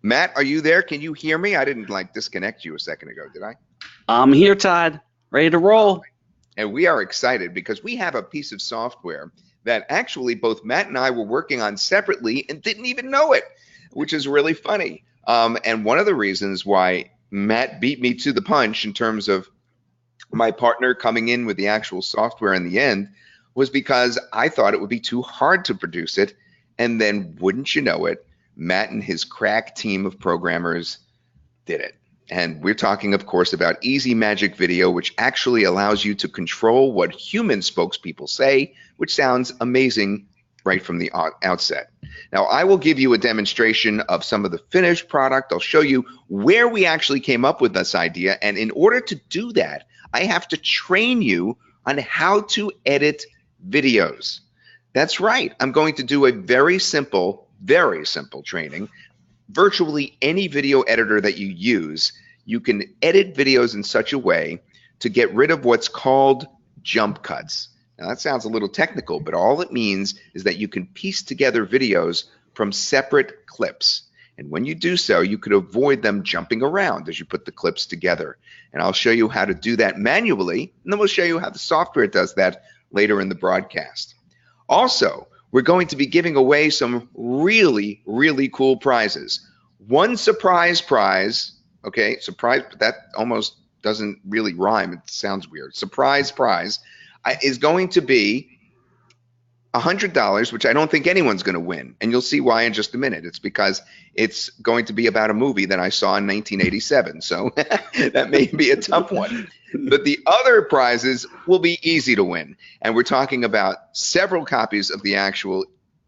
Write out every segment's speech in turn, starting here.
Matt, are you there? Can you hear me? I didn't like disconnect you a second ago, did I? I'm here, Todd. Ready to roll. And we are excited because we have a piece of software that actually both Matt and I were working on separately and didn't even know it, which is really funny. And one of the reasons why Matt beat me to the punch in terms of my partner coming in with the actual software in the end was because I thought it would be too hard to produce it. And then, wouldn't you know it, Matt and his crack team of programmers did it. And we're talking, of course, about Easy Magic Video, which actually allows you to control what human spokespeople say, which sounds amazing right from the outset. Now, I will give you a demonstration of some of the finished product. I'll show you where we actually came up with this idea. And in order to do that, I have to train you on how to edit videos. That's right. I'm going to do a very simple training. Virtually any video editor that you use, you can edit videos in such a way to get rid of what's called jump cuts. Now that sounds a little technical, but all it means is that you can piece together videos from separate clips. And when you do so, you could avoid them jumping around as you put the clips together. And I'll show you how to do that manually, and then we'll show you how the software does that later in the broadcast. Also, we're going to be giving away some really, really cool prizes. One surprise prize, okay, surprise, but that almost doesn't really rhyme. It sounds weird. Surprise prize is going to be $100, which I don't think anyone's going to win. And you'll see why in just a minute. It's because it's going to be about a movie that I saw in 1987. So that may be a tough one. But the other prizes will be easy to win. And we're talking about several copies of the actual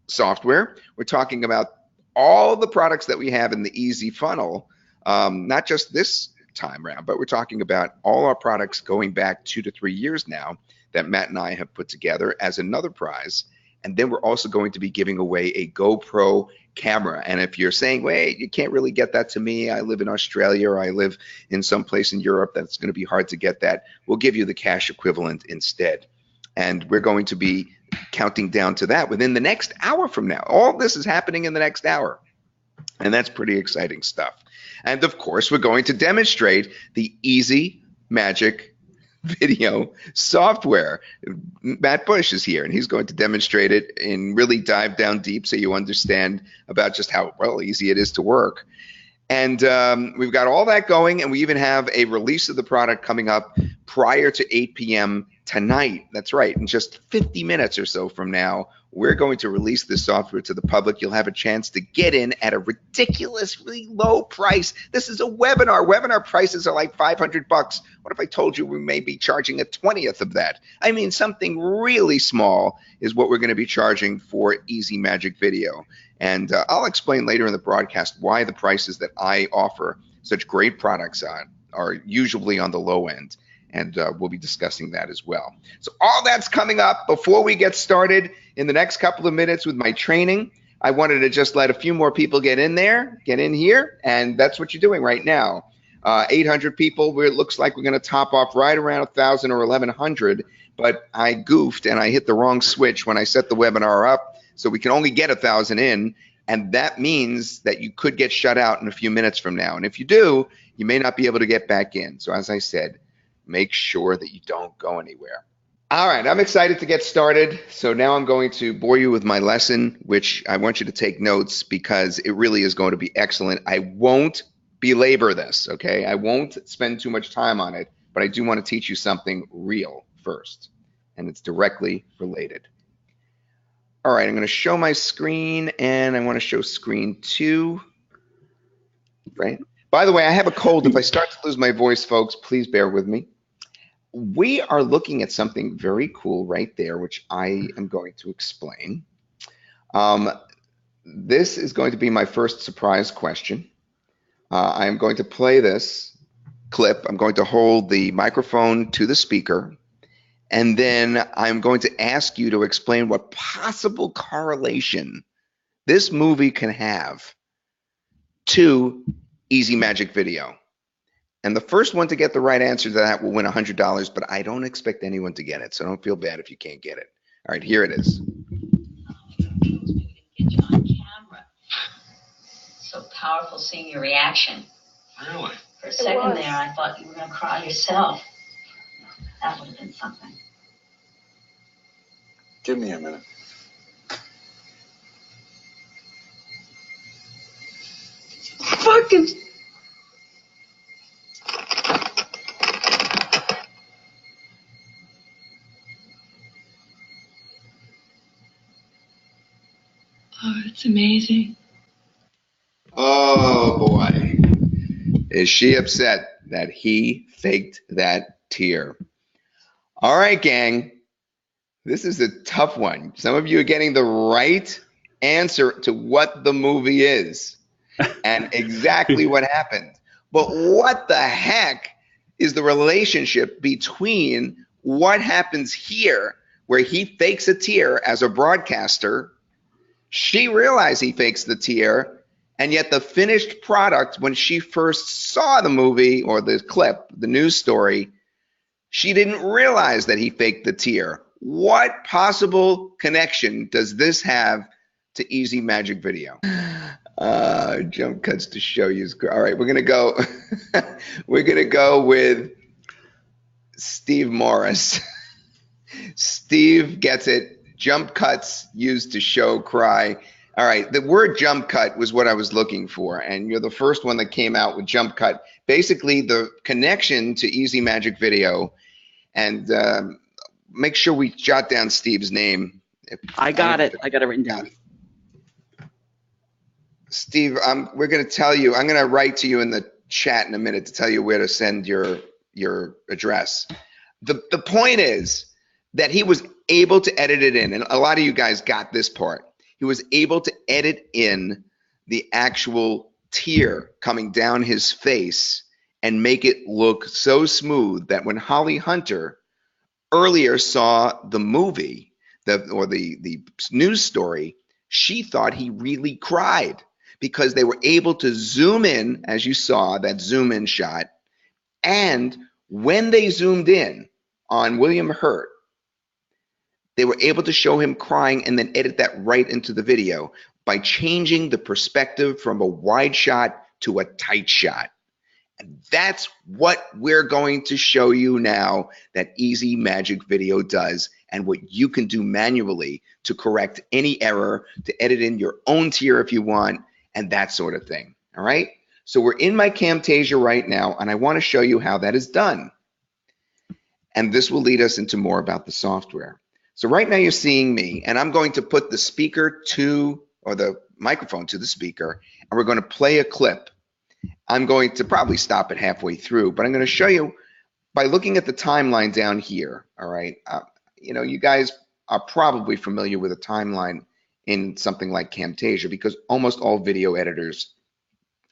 software. We're talking about all the products that we have in the Easy Funnel, not just this time around, but we're talking about all our products going back 2 to 3 years now that Matt and I have put together as another prize. And then we're also going to be giving away a GoPro camera. And if you're saying, wait, you can't really get that to me, I live in Australia or I live in some place in Europe, that's going to be hard to get that, we'll give you the cash equivalent instead. And we're going to be counting down to that within the next hour from now. All this is happening in the next hour. And that's pretty exciting stuff. And of course, we're going to demonstrate the Easy Magic Video software. Matt Bush is here, and he's going to demonstrate it and really dive down deep so you understand about just how, well, easy it is to work. And we've got all that going, and we even have a release of the product coming up prior to 8 p.m. tonight. That's right. In just 50 minutes or so from now, we're going to release this software to the public. You'll have a chance to get in at a ridiculously low price. This is a webinar. Webinar prices are like $500. What if I told you we may be charging a 20th of that? I mean, something really small is what we're going to be charging for Easy Magic Video. And I'll explain later in the broadcast why the prices that I offer such great products on are usually on the low end. And we'll be discussing that as well. So all that's coming up. Before we get started in the next couple of minutes with my training, I wanted to just let a few more people get in there, get in here, and that's what you're doing right now. 800 people, it looks like we're going to top off right around 1,000 or 1,100, but I goofed and I hit the wrong switch when I set the webinar up, so we can only get 1,000 in, and that means that you could get shut out in a few minutes from now. And if you do, you may not be able to get back in. So as I said, make sure that you don't go anywhere. All right, I'm excited to get started. So now I'm going to bore you with my lesson, which I want you to take notes because it really is going to be excellent. I won't belabor this, okay? I won't spend too much time on it, but I do want to teach you something real first, and it's directly related. All right, I'm going to show my screen, and I want to show screen 2, right? By the way, I have a cold. If I start to lose my voice, folks, please bear with me. We are looking at something very cool right there, which I am going to explain. This is going to be my first surprise question. I'm going to play this clip. I'm going to hold the microphone to the speaker, and then I'm going to ask you to explain what possible correlation this movie can have to Easy Magic Video. And the first one to get the right answer to that will win $100, but I don't expect anyone to get it, so don't feel bad if you can't get it. All right, here it is. Get you on camera. So powerful seeing your reaction. Really? For a second there, I thought you were going to cry yourself. That would have been something. Give me a minute. Fucking... Oh, it's amazing. Oh boy. Is she upset that he faked that tear? All right, gang. This is a tough one. Some of you are getting the right answer to what the movie is and exactly what happened. But what the heck is the relationship between what happens here, where he fakes a tear as a broadcaster? She realized he fakes the tear, and yet the finished product, when she first saw the movie or the clip, the news story, she didn't realize that he faked the tear. What possible connection does this have to Easy Magic Video? Jump cuts to show you. All right, we're gonna go. We're gonna go with Steve Morris. Steve gets it. Jump cuts used to show cry. All right, the word jump cut was what I was looking for, and you're the first one that came out with jump cut. Basically, the connection to Easy Magic Video, and make sure we jot down Steve's name. I got it. I got it written down. Steve, we're going to tell you. I'm going to write to you in the chat in a minute to tell you where to send your address. The point is that he was able to edit it in, and a lot of you guys got this part. He was able to edit in the actual tear coming down his face and make it look so smooth that when Holly Hunter earlier saw the movie or the news story, she thought he really cried, because they were able to zoom in, as you saw, that zoom in shot. And when they zoomed in on William Hurt, they were able to show him crying and then edit that right into the video by changing the perspective from a wide shot to a tight shot. And that's what we're going to show you now that Easy Magic Video does, and what you can do manually to correct any error, to edit in your own tier if you want, and that sort of thing. All right? So we're in my Camtasia right now, and I want to show you how that is done. And this will lead us into more about the software. So right now you're seeing me, and I'm going to put the speaker to, or the microphone to the speaker, and we're going to play a clip. I'm going to probably stop it halfway through, but I'm going to show you by looking at the timeline down here. All right. You know, you guys are probably familiar with a timeline in something like Camtasia, because almost all video editors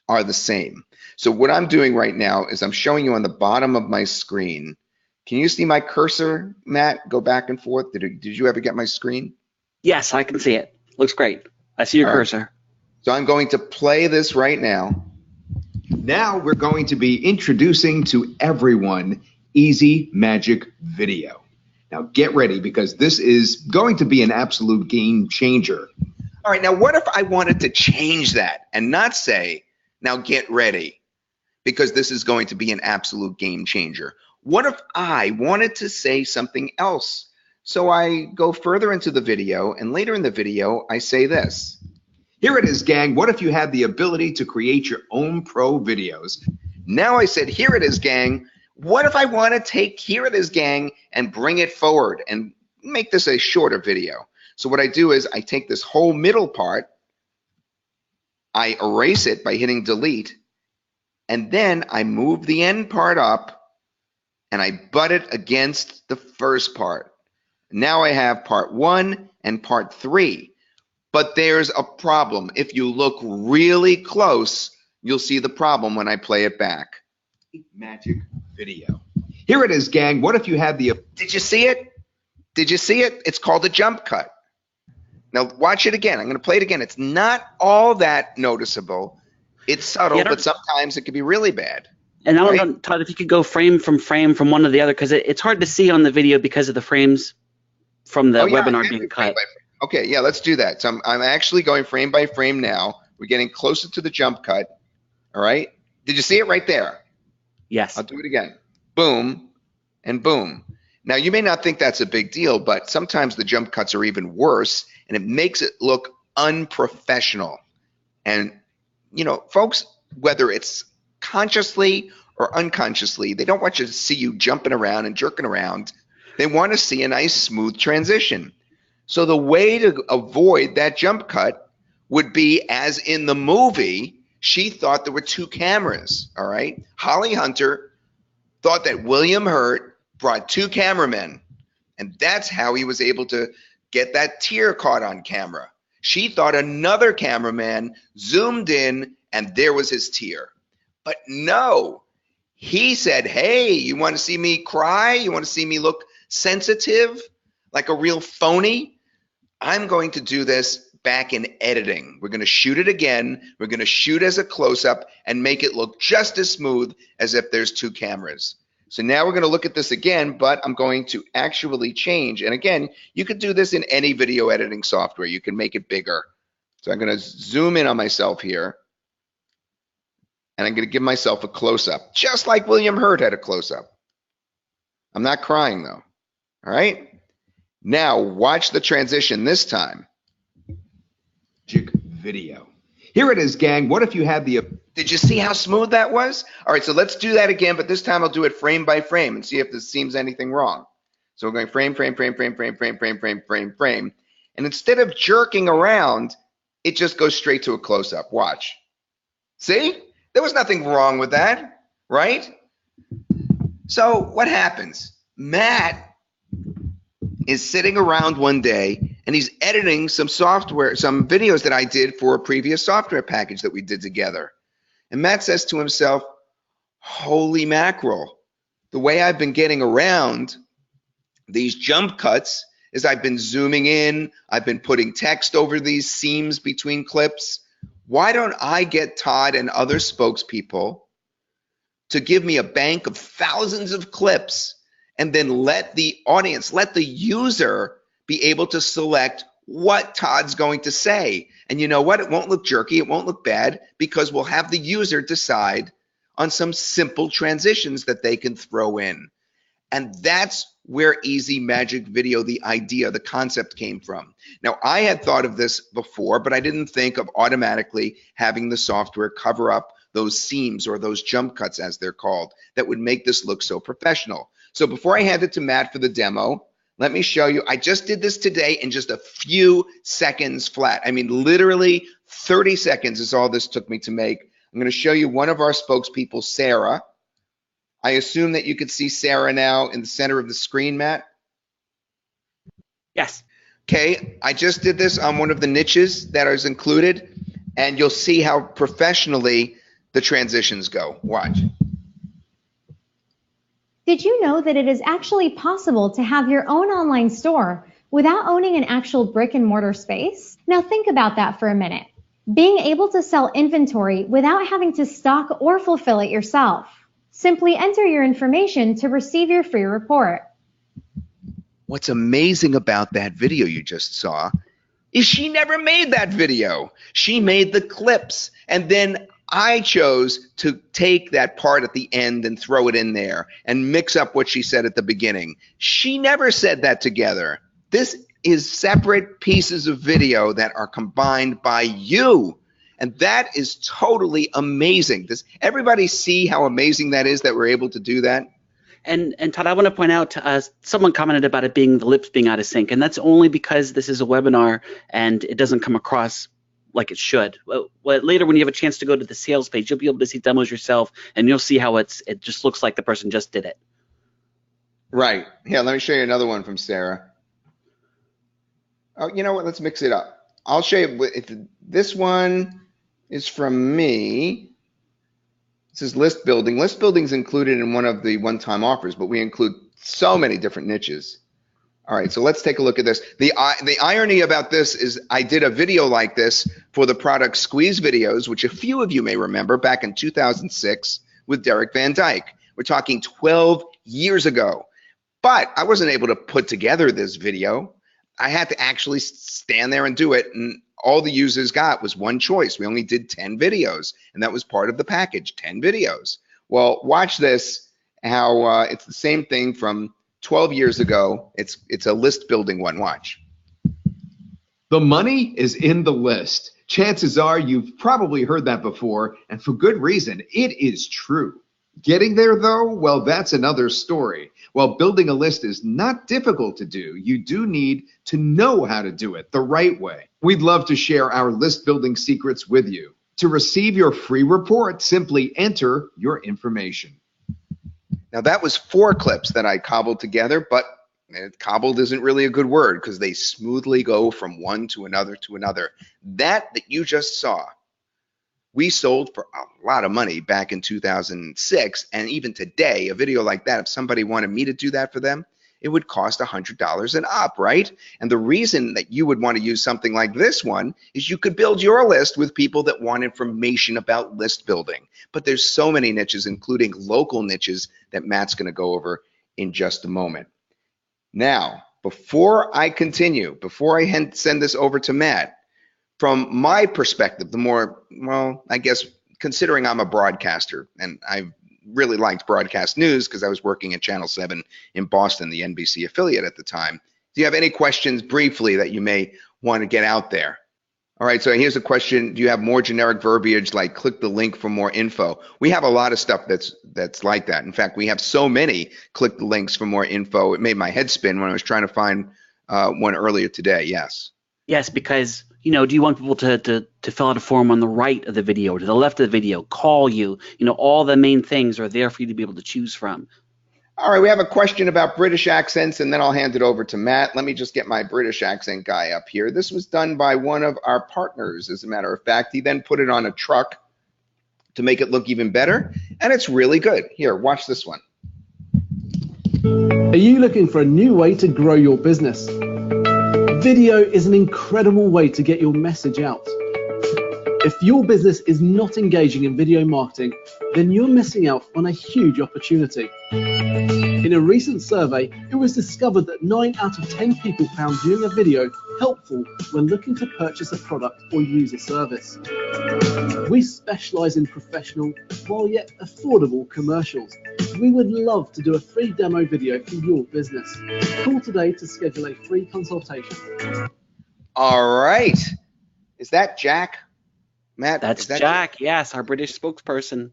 are the same. So what I'm doing right now is I'm showing you on the bottom of my screen. Can you see my cursor, Matt? Go back and forth. Did you ever get my screen? Yes, I can see it. Looks great. I see your cursor. So I'm going to play this right now. Now we're going to be introducing to everyone Easy Magic Video. Now get ready, because this is going to be an absolute game changer. All right, now what if I wanted to change that and not say, now get ready, because this is going to be an absolute game changer? What if I wanted to say something else? So I go further into the video, and later in the video, I say this. Here it is, gang. What if you had the ability to create your own pro videos? Now I said, here it is, gang. What if I want to take here it is, gang, and bring it forward and make this a shorter video? So what I do is I take this whole middle part, I erase it by hitting delete, and then I move the end part up and I butt it against the first part. Now I have part 1 and part 3. But there's a problem. If you look really close, you'll see the problem when I play it back. Magic Video. Here it is, gang. What if you had the... Did you see it? Did you see it? It's called a jump cut. Now watch it again. I'm going to play it again. It's not all that noticeable. It's subtle, but sometimes it can be really bad. And I don't know, Todd, if you could go frame from one to the other, because it's hard to see on the video because of the frames from the webinar being cut. Okay, yeah, let's do that. So I'm actually going frame by frame now. We're getting closer to the jump cut. All right. Did you see it right there? Yes. I'll do it again. Boom and boom. Now, you may not think that's a big deal, but sometimes the jump cuts are even worse, and it makes it look unprofessional. And, you know, folks, whether it's consciously or unconsciously, they don't want you to see you jumping around and jerking around. They want to see a nice, smooth transition. So the way to avoid that jump cut would be, as in the movie, she thought there were two cameras, all right? Holly Hunter thought that William Hurt brought two cameramen, and that's how he was able to get that tear caught on camera. She thought another cameraman zoomed in, and there was his tear. But no, he said, hey, you want to see me cry? You want to see me look sensitive, like a real phony? I'm going to do this back in editing. We're going to shoot it again. We're going to shoot as a close-up and make it look just as smooth as if there's two cameras. So now we're going to look at this again, but I'm going to actually change. And again, you could do this in any video editing software. You can make it bigger. So I'm going to zoom in on myself here. And I'm going to give myself a close-up, just like William Hurt had a close-up. I'm not crying, though. All right? Now, watch the transition this time. Magic video. Here it is, gang. What if you had the... Did you see how smooth that was? All right, so let's do that again, but this time I'll do it frame by frame and see if this seems anything wrong. So we're going frame, frame, frame, frame, frame, frame, frame, frame, frame, frame. And instead of jerking around, it just goes straight to a close-up. Watch. See? There was nothing wrong with that, right? So what happens? Matt is sitting around one day and he's editing some software, some videos that I did for a previous software package that we did together. And Matt says to himself, holy mackerel, the way I've been getting around these jump cuts is I've been zooming in, I've been putting text over these seams between clips. Why don't I get Todd and other spokespeople to give me a bank of thousands of clips and then let the audience, let the user be able to select what Todd's going to say. And you know what? It won't look jerky. It won't look bad because we'll have the user decide on some simple transitions that they can throw in. And that's where Easy Magic Video, the idea, the concept came from. Now, I had thought of this before, but I didn't think of automatically having the software cover up those seams or those jump cuts, as they're called, that would make this look so professional. So before I hand it to Matt for the demo, let me show you. I just did this today in just a few seconds flat. I mean, literally 30 seconds is all this took me to make. I'm going to show you one of our spokespeople, Sarah. I assume that you can see Sarah now in the center of the screen, Matt? Yes. Okay, I just did this on one of the niches that is included, and you'll see how professionally the transitions go. Watch. Did you know that it is actually possible to have your own online store without owning an actual brick and mortar space? Now think about that for a minute. Being able to sell inventory without having to stock or fulfill it yourself. Simply enter your information to receive your free report. What's amazing about that video you just saw is she never made that video. She made the clips, and then I chose to take that part at the end and throw it in there and mix up what she said at the beginning. She never said that together. This is separate pieces of video that are combined by you. And that is totally amazing. Does everybody see how amazing that is that we're able to do that? And Todd, I want to point out, someone commented about it being the lips being out of sync, and that's only because this is a webinar and it doesn't come across like it should. Well, later when you have a chance to go to the sales page, you'll be able to see demos yourself, and you'll see how it just looks like the person just did it. Right. Here, let me show you another one from Sarah. Oh, you know what? Let's mix it up. I'll show you. This one is from me. This is list building. List building is included in one of the one-time offers, but we include so many different niches. All right, so let's take a look at this. The irony about this is I did a video like this for the product Squeeze videos, which a few of you may remember back in 2006 with Derek Van Dyke. We're talking 12 years ago. But I wasn't able to put together this video. I had to actually stand there and do it. And all the users got was one choice. We only did 10 videos, and that was part of the package, 10 videos. Well, watch this, how it's the same thing from 12 years ago. It's a list building one. Watch. The money is in the list. Chances are you've probably heard that before, and for good reason. It is true. Getting there, though, well, that's another story. While building a list is not difficult to do, you do need to know how to do it the right way. We'd love to share our list building secrets with you. To receive your free report, simply enter your information. Now, that was 4 clips that I cobbled together, but cobbled isn't really a good word because they smoothly go from one to another to another. That you just saw, we sold for a lot of money back in 2006, and even today, a video like that, if somebody wanted me to do that for them, it would cost $100 and up, right? And the reason that you would want to use something like this one is you could build your list with people that want information about list building. But there's so many niches, including local niches, that Matt's going to go over in just a moment. Now, before I continue, before I send this over to Matt, from my perspective, the more, well, I guess considering I'm a broadcaster, and I really liked broadcast news because I was working at Channel 7 in Boston, the NBC affiliate at the time. Do you have any questions briefly that you may want to get out there? All right, so here's a question. Do you have more generic verbiage like click the link for more info? We have a lot of stuff that's like that. In fact, we have so many click the links for more info. It made my head spin when I was trying to find one earlier today. Yes. Yes, because, you know, do you want people to fill out a form on the right of the video or to the left of the video, call you? You know, all the main things are there for you to be able to choose from. All right, we have a question about British accents, and then I'll hand it over to Matt. Let me just get my British accent guy up here. This was done by one of our partners, as a matter of fact. He then put it on a truck to make it look even better, and it's really good. Here, watch this one. Are you looking for a new way to grow your business? Video is an incredible way to get your message out. If your business is not engaging in video marketing, then you're missing out on a huge opportunity. In a recent survey, it was discovered that 9 out of 10 people found viewing a video helpful when looking to purchase a product or use a service. We specialize in professional, while yet affordable commercials. We would love to do a free demo video for your business. Call today to schedule a free consultation. All right. Is that Jack? Matt? That's Jack, yes, our British spokesperson.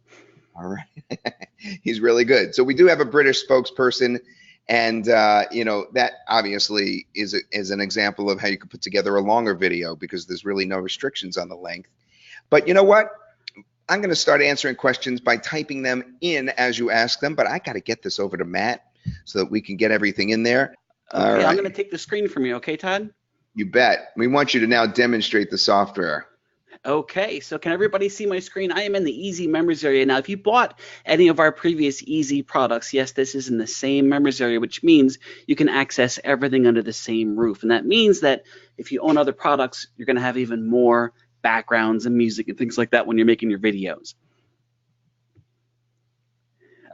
All right. He's really good. So we do have a British spokesperson, and you know, that obviously is an example of how you could put together a longer video because there's really no restrictions on the length. But you know what? I'm going to start answering questions by typing them in as you ask them, but I got to get this over to Matt so that we can get everything in there. Okay, all right. I'm going to take the screen from you, okay, Todd? You bet. We want you to now demonstrate the software. Okay, so can everybody see my screen? I am in the Easy Members area. Now, if you bought any of our previous Easy products, yes, this is in the same members area, which means you can access everything under the same roof. And that means that if you own other products, you're going to have even more backgrounds and music and things like that when you're making your videos.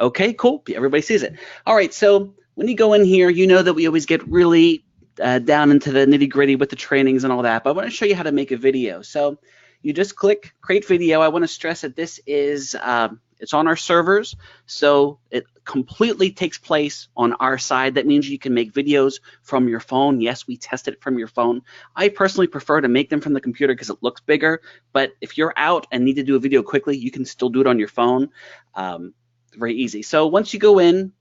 Okay, cool. Everybody sees it. All right, so when you go in here, you know that we always get really down into the nitty-gritty with the trainings and all that, but I want to show you how to make a video. So you just click create video. I want to stress that this is it's on our servers, so it completely takes place on our side. That means you can make videos from your phone. Yes, we tested it from your phone. I personally prefer to make them from the computer because it looks bigger, but if you're out and need to do a video quickly, you can still do it on your phone. Very easy. So once you go in,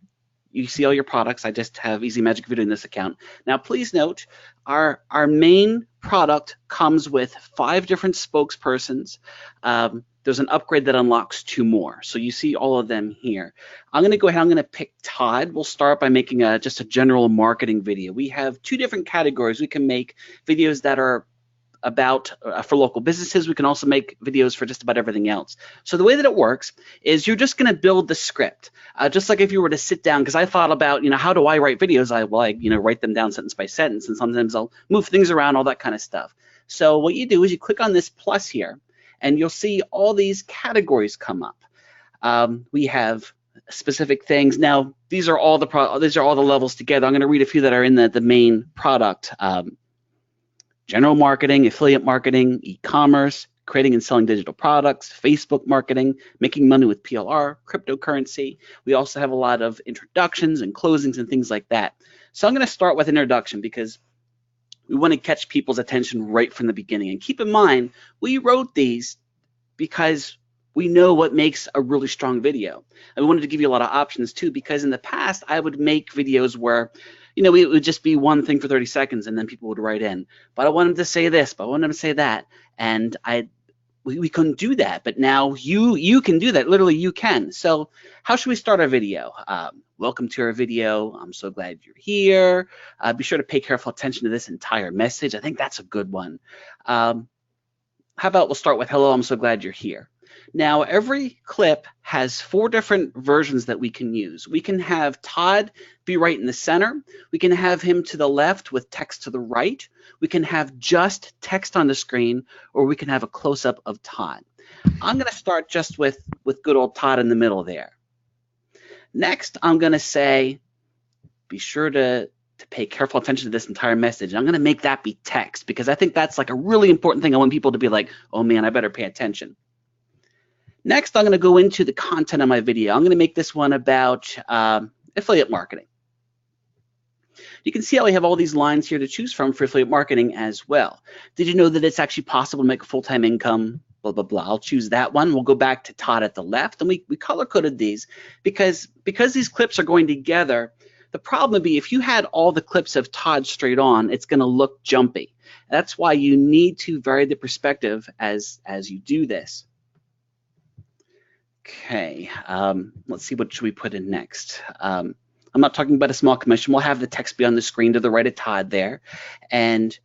you see all your products. I just have ezmagicvideo in this account. Now, please note, our main product comes with 5 different spokespersons. There's an upgrade that unlocks 2 more. So you see all of them here. I'm going to go ahead. I'm going to pick Todd. We'll start by making just a general marketing video. We have 2 different categories. We can make videos that are about for local businesses. We can also make videos for just about everything else. So the way that it works is you're just going to build the script, just like if you were to sit down, because I thought about, you know, how do I write videos? I write them down sentence by sentence, and sometimes I'll move things around, all that kind of stuff. So what you do is you click on this plus here, and you'll see all these categories come up. We have specific things. Now these are all the levels together. I'm going to read a few that are in the main product. general marketing, affiliate marketing, e-commerce, creating and selling digital products, Facebook marketing, making money with PLR, cryptocurrency. We also have a lot of introductions and closings and things like that. So I'm going to start with introduction because we want to catch people's attention right from the beginning. And keep in mind, we wrote these because we know what makes a really strong video. And we wanted to give you a lot of options too, because in the past, I would make videos where, you know, it would just be one thing for 30 seconds and then people would write in, but I want them to say this, but I want them to say that. And we couldn't do that, but now you can do that. Literally, you can. So how should we start our video? Welcome to our video. I'm so glad you're here. Be sure to pay careful attention to this entire message. I think that's a good one. How about we'll start with hello, I'm so glad you're here. Now, every clip has 4 different versions that we can use. We can have Todd be right in the center. We can have him to the left with text to the right. We can have just text on the screen, or we can have a close-up of Todd. I'm going to start just with good old Todd in the middle there. Next, I'm going to say, be sure to pay careful attention to this entire message. I'm going to make that be text because I think that's like a really important thing. I want people to be like, oh man, I better pay attention. Next, I'm going to go into the content of my video. I'm going to make this one about affiliate marketing. You can see how we have all these lines here to choose from for affiliate marketing as well. Did you know that it's actually possible to make a full-time income? Blah, blah, blah. I'll choose that one. We'll go back to Todd at the left, and we color-coded these because these clips are going together. The problem would be if you had all the clips of Todd straight on, it's going to look jumpy. That's why you need to vary the perspective as you do this. Okay, let's see, what should we put in next? I'm not talking about a small commission. We'll have the text be on the screen to the right of Todd there. And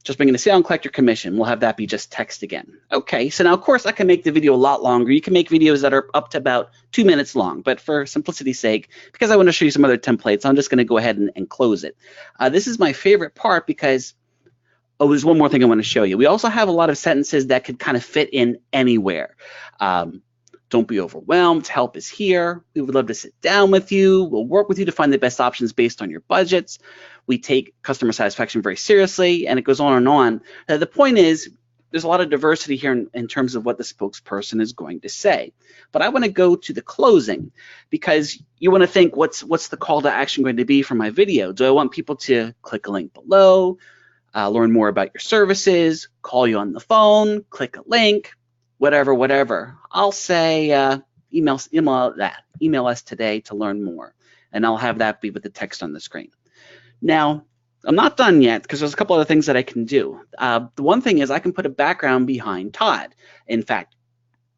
just bringing the sale and collect your commission. We'll have that be just text again. Okay, so now of course I can make the video a lot longer. You can make videos that are up to about 2 minutes long, but for simplicity's sake, because I want to show you some other templates, I'm just going to go ahead and close it. This is my favorite part because, oh, there's one more thing I want to show you. We also have a lot of sentences that could kind of fit in anywhere. Don't be overwhelmed. Help is here. We would love to sit down with you. We'll work with you to find the best options based on your budgets. We take customer satisfaction very seriously, and it goes on and on. The point is, there's a lot of diversity here in terms of what the spokesperson is going to say. But I want to go to the closing because you want to think, what's the call to action going to be for my video? Do I want people to click a link below, learn more about your services, call you on the phone, click a link, whatever. I'll say email us today to learn more, and I'll have that be with the text on the screen. Now, I'm not done yet because there's a couple other things that I can do. The one thing is I can put a background behind Todd. In fact,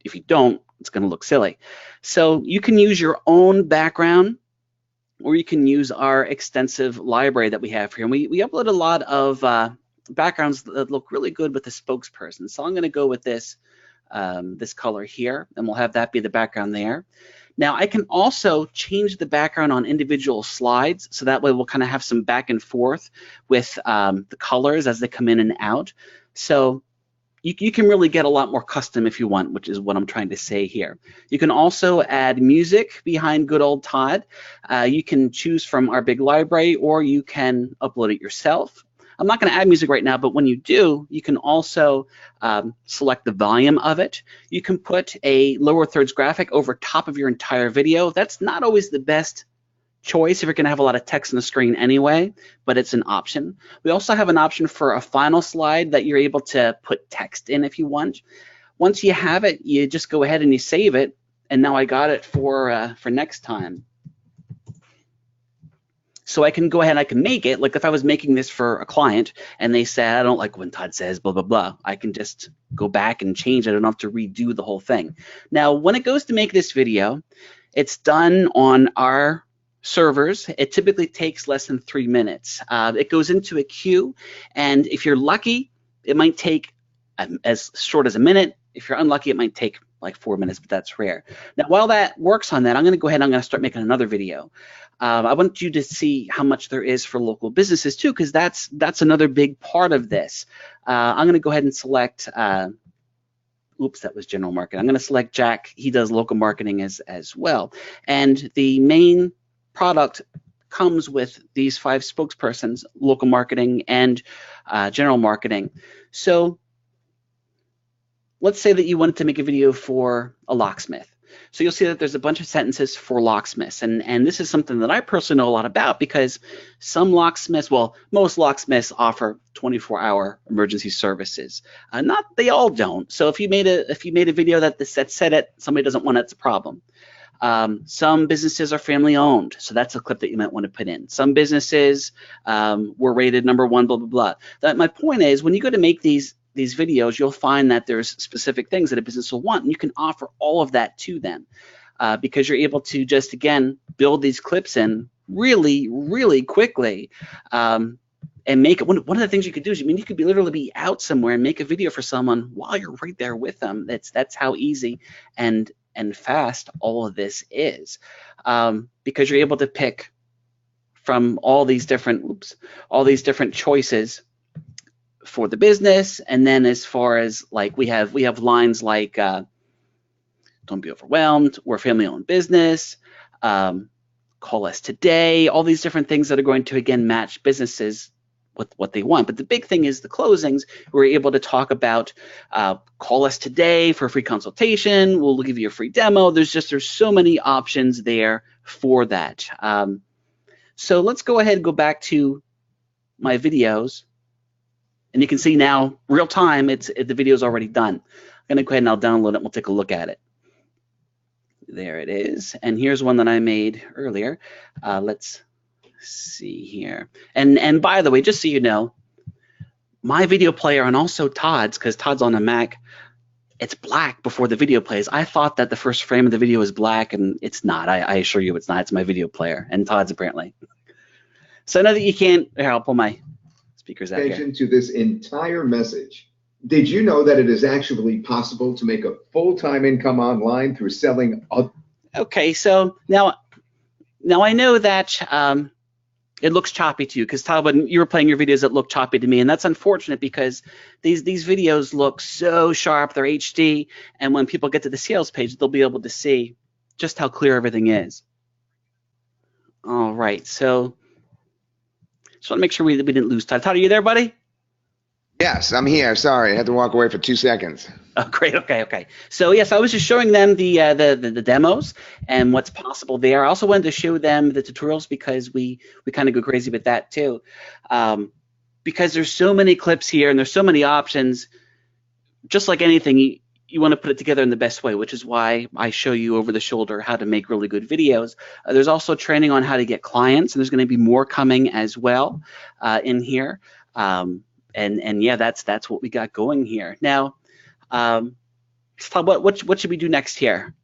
if you don't, it's going to look silly. So you can use your own background, or you can use our extensive library that we have here. And we upload a lot of backgrounds that look really good with the spokesperson. So I'm going to go with this color here, and we'll have that be the background there. Now I can also change the background on individual slides, so that way we'll kind of have some back and forth with the colors as they come in and out. So you can really get a lot more custom if you want, which is what I'm trying to say here. You can also add music behind good old Todd. You can choose from our big library, or you can upload it yourself. I'm not going to add music right now, but when you do, you can also select the volume of it. You can put a lower thirds graphic over top of your entire video. That's not always the best choice if you're going to have a lot of text on the screen anyway, but it's an option. We also have an option for a final slide that you're able to put text in if you want. Once you have it, you just go ahead and you save it, and now I got it for next time. So I can go ahead and I can make it, like if I was making this for a client and they said, I don't like when Todd says blah, blah, blah, I can just go back and change it. I don't have to redo the whole thing. Now, when it goes to make this video, it's done on our servers. It typically takes less than 3 minutes. It goes into a queue, and if you're lucky, it might take as short as a minute. If you're unlucky, it might take like 4 minutes, but that's rare. Now, while that works on that, I'm going to go ahead and I'm going to start making another video. I want you to see how much there is for local businesses too, because that's another big part of this. I'm going to go ahead and select, oops, that was general marketing. I'm going to select Jack. He does local marketing as well. And the main product comes with these 5 spokespersons, local marketing and general marketing. So let's say that you wanted to make a video for a locksmith. So you'll see that there's a bunch of sentences for locksmiths, and this is something that I personally know a lot about because some locksmiths, well, most locksmiths offer 24-hour emergency services. Not they all don't. So if you made a video that said it, somebody doesn't want it, it's a problem. Some businesses are family owned, so that's a clip that you might want to put in. Some businesses were rated #1, blah blah blah. My point is, when you go to make these videos, you'll find that there's specific things that a business will want, and you can offer all of that to them because you're able to just, again, build these clips in really quickly and make it. One of the things you could do is, you could literally be out somewhere and make a video for someone while you're right there with them. That's how easy and fast all of this is, because you're able to pick from all these different choices for the business. And then as far as like we have lines like don't be overwhelmed, we're a family-owned business, call us today, all these different things that are going to, again, match businesses with what they want. But the big thing is the closings. We're able to talk about call us today for a free consultation, we'll give you a free demo. There's so many options there for that. So let's go ahead and go back to my videos. And you can see now, real time, the video is already done. I'm going to go ahead and I'll download it and we'll take a look at it. There it is. And here's one that I made earlier. Let's see here. And by the way, just so you know, my video player and also Todd's, because Todd's on a Mac, it's black before the video plays. I thought that the first frame of the video is black, and it's not. I assure you it's not. It's my video player, and Todd's apparently. So I know that you can't. Here, I'll pull my speakers out here. To this entire message. Did you know that it is actually possible to make a full-time income online through selling? Okay, so now I know that it looks choppy to you, because Todd, when you were playing your videos, it looked choppy to me, and that's unfortunate because these videos look so sharp, they're HD, and when people get to the sales page, they'll be able to see just how clear everything is. All right, so just want to make sure we didn't lose Todd. Todd, are you there, buddy? Yes, I'm here. Sorry, I had to walk away for 2 seconds. Oh, great. Okay. So yes, I was just showing them the demos and what's possible there. I also wanted to show them the tutorials because we kind of go crazy with that too, because there's so many clips here and there's so many options. Just like anything, you want to put it together in the best way, which is why I show you over the shoulder how to make really good videos. There's also training on how to get clients, and there's going to be more coming as well in here. And yeah, that's what we got going here. Now, what should we do next here?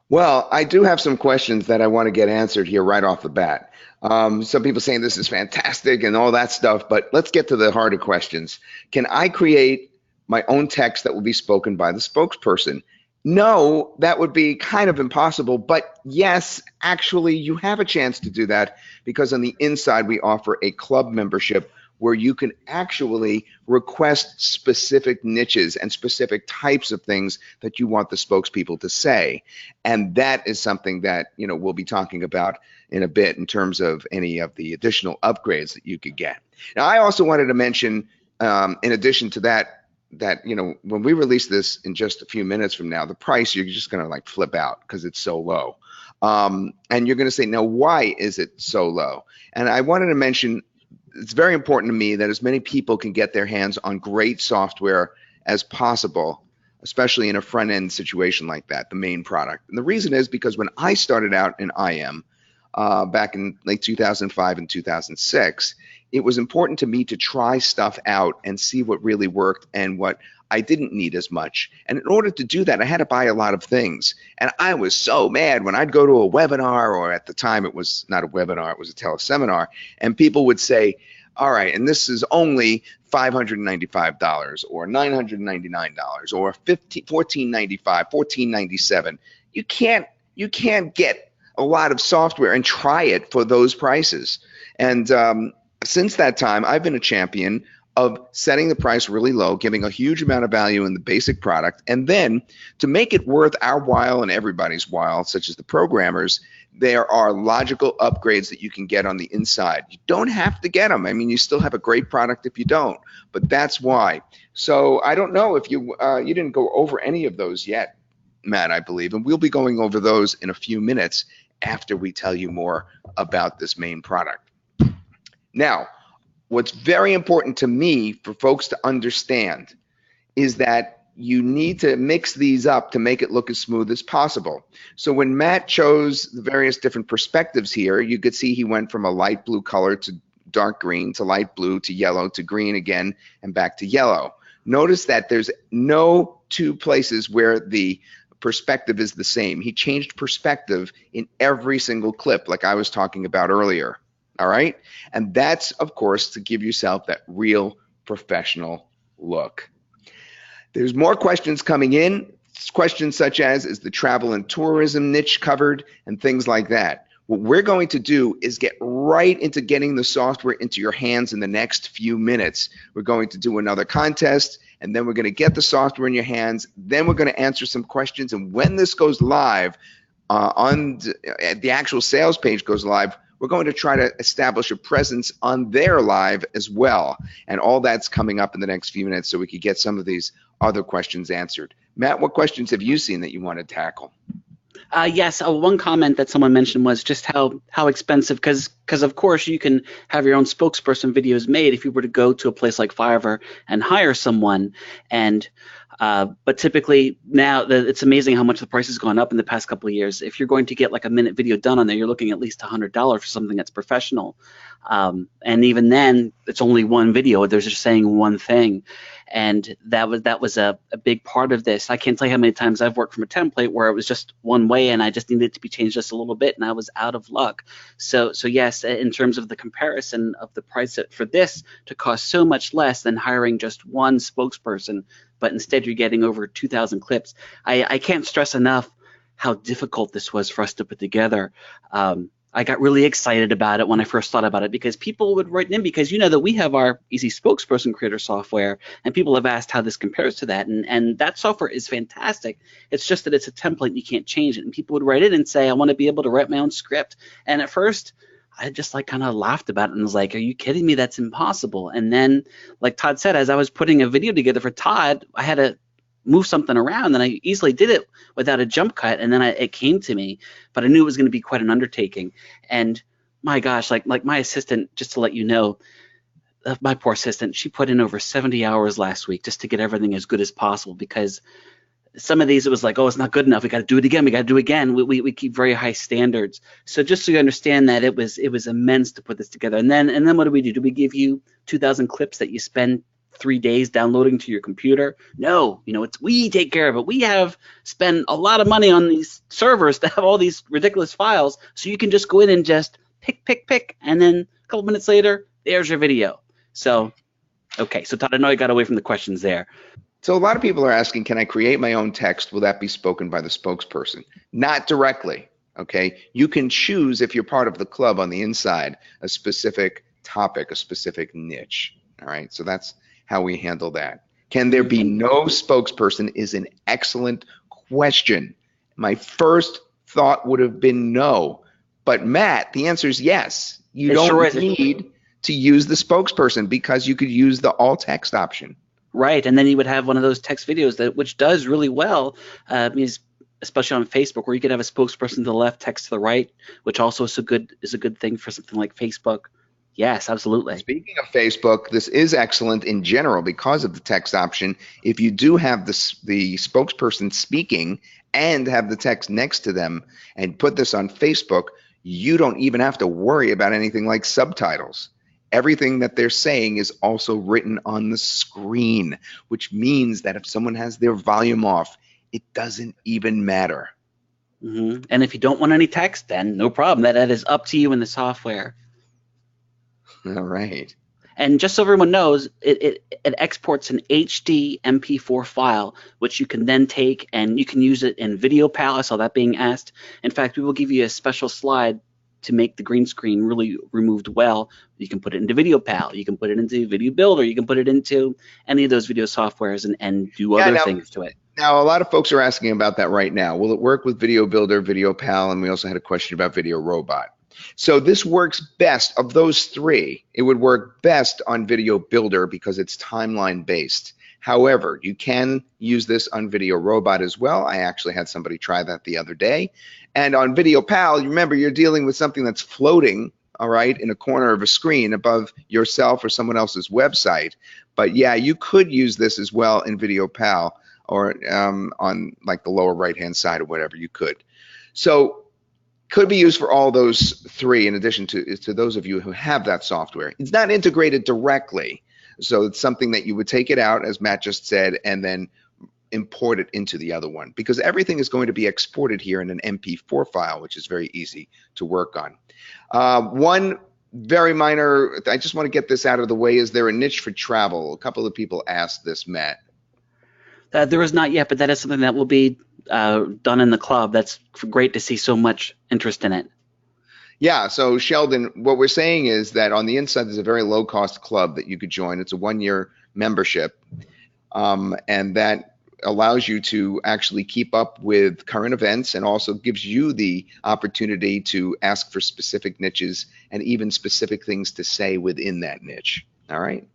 Well, I do have some questions that I want to get answered here right off the bat. Some people saying this is fantastic and all that stuff, but let's get to the harder questions. Can I create my own text that will be spoken by the spokesperson? No, that would be kind of impossible, but yes, actually you have a chance to do that, because on the inside we offer a club membership where you can actually request specific niches and specific types of things that you want the spokespeople to say. And that is something that, we'll be talking about in a bit in terms of any of the additional upgrades that you could get. Now, I also wanted to mention, in addition to that when we release this in just a few minutes from now, the price, you're just going to like flip out because it's so low. And you're going to say, now, why is it so low? And I wanted to mention, it's very important to me that as many people can get their hands on great software as possible, especially in a front-end situation like that, the main product. And the reason is because when I started out in IM back in late 2005 and 2006, it was important to me to try stuff out and see what really worked and what I didn't need as much. And in order to do that, I had to buy a lot of things. And I was so mad when I'd go to a webinar, or at the time it was not a webinar, it was a teleseminar, and people would say, all right, and this is only $595 or $999 or $1495, $1497. You can't get a lot of software and try it for those prices. And since that time, I've been a champion of setting the price really low, giving a huge amount of value in the basic product, and then to make it worth our while and everybody's while, such as the programmers, there are logical upgrades that you can get on the inside. You don't have to get them. I mean, you still have a great product if you don't, but that's why. So I don't know if you didn't go over any of those yet, Matt, I believe, and we'll be going over those in a few minutes after we tell you more about this main product. Now, what's very important to me for folks to understand is that you need to mix these up to make it look as smooth as possible. So when Matt chose the various different perspectives here, you could see he went from a light blue color to dark green to light blue to yellow to green again and back to yellow. Notice that there's no two places where the perspective is the same. He changed perspective in every single clip like I was talking about earlier. All right? And that's, of course, to give yourself that real professional look. There's more questions coming in. Questions such as, is the travel and tourism niche covered, and things like that. What we're going to do is get right into getting the software into your hands in the next few minutes. We're going to do another contest, and then we're going to get the software in your hands. Then we're going to answer some questions, and when this goes live, the actual sales page goes live, we're going to try to establish a presence on their live as well. And all that's coming up in the next few minutes so we could get some of these other questions answered. Matt, what questions have you seen that you want to tackle? Yes, one comment that someone mentioned was just how expensive, because of course you can have your own spokesperson videos made if you were to go to a place like Fiverr and hire someone. And but typically now it's amazing how much the price has gone up in the past couple of years. If you're going to get like a minute video done on there, you're looking at least $100 for something that's professional. And even then, it's only one video. They're just saying one thing. And that was a big part of this. I can't tell you how many times I've worked from a template where it was just one way and I just needed it to be changed just a little bit and I was out of luck. So yes, in terms of the comparison of the price for this to cost so much less than hiring just one spokesperson, but instead you're getting over 2,000 clips. I can't stress enough how difficult this was for us to put together. I got really excited about it when I first thought about it because people would write in, because you know that we have our Easy Spokesperson Creator software, and people have asked how this compares to that, and that software is fantastic. It's just that it's a template and you can't change it, and people would write in and say, I want to be able to write my own script. And at first I just like kind of laughed about it and was like, are you kidding me? That's impossible. And then, like Todd said, as I was putting a video together for Todd, I had to move something around, and I easily did it without a jump cut, and then it came to me, but I knew it was going to be quite an undertaking. And my gosh, like my assistant, just to let you know, my poor assistant, she put in over 70 hours last week just to get everything as good as possible, because some of these it was like, oh, it's not good enough, we got to do it again, we got to do it again. We keep very high standards. So just so you understand that it was immense to put this together. And then what do? Do we give you 2,000 clips that you spend 3 days downloading to your computer? No, we take care of it. We have spent a lot of money on these servers to have all these ridiculous files, so you can just go in and just pick, and then a couple minutes later, there's your video. So, okay, so Todd, I know I got away from the questions there. So a lot of people are asking, can I create my own text? Will that be spoken by the spokesperson? Not directly, okay? You can choose, if you're part of the club on the inside, a specific topic, a specific niche, all right? So that's how we handle that. Can there be no spokesperson is an excellent question. My first thought would have been no, but Matt, the answer is yes. You don't need to use the spokesperson because you could use the all text option. Right, and then you would have one of those text videos which does really well, especially on Facebook, where you could have a spokesperson to the left, text to the right, which also is a good thing for something like Facebook. Yes, absolutely. Speaking of Facebook, this is excellent in general because of the text option. If you do have the spokesperson speaking and have the text next to them and put this on Facebook, you don't even have to worry about anything like subtitles. Everything that they're saying is also written on the screen, which means that if someone has their volume off, it doesn't even matter. Mm-hmm. And if you don't want any text, then no problem. That is up to you in the software. All right. And just so everyone knows, it exports an HD MP4 file, which you can then take and you can use it in VideoPal. I saw that being asked. In fact, we will give you a special slide to make the green screen really removed well, you can put it into VideoPal, you can put it into Video Builder, you can put it into any of those video softwares and do other things to it. Now, a lot of folks are asking about that right now. Will it work with Video Builder, VideoPal, and we also had a question about Video Robot. So this works best of those three. It would work best on Video Builder because it's timeline based. However, you can use this on Video Robot as well. I actually had somebody try that the other day. And on VideoPal, remember, you're dealing with something that's floating, all right, in a corner of a screen above yourself or someone else's website. But yeah, you could use this as well in VideoPal or on like the lower right-hand side or whatever, you could. So could be used for all those three in addition to those of you who have that software. It's not integrated directly. So it's something that you would take it out, as Matt just said, and then import it into the other one, because everything is going to be exported here in an MP4 file, which is very easy to work on. One very minor, I just want to get this out of the way, is there a niche for travel? A couple of people asked this, Matt. There is not yet, but that is something that will be done in the club. That's great to see so much interest in it. Yeah, so Sheldon, what we're saying is that on the inside there's a very low-cost club that you could join. It's a one-year membership, and that allows you to actually keep up with current events and also gives you the opportunity to ask for specific niches and even specific things to say within that niche. All right?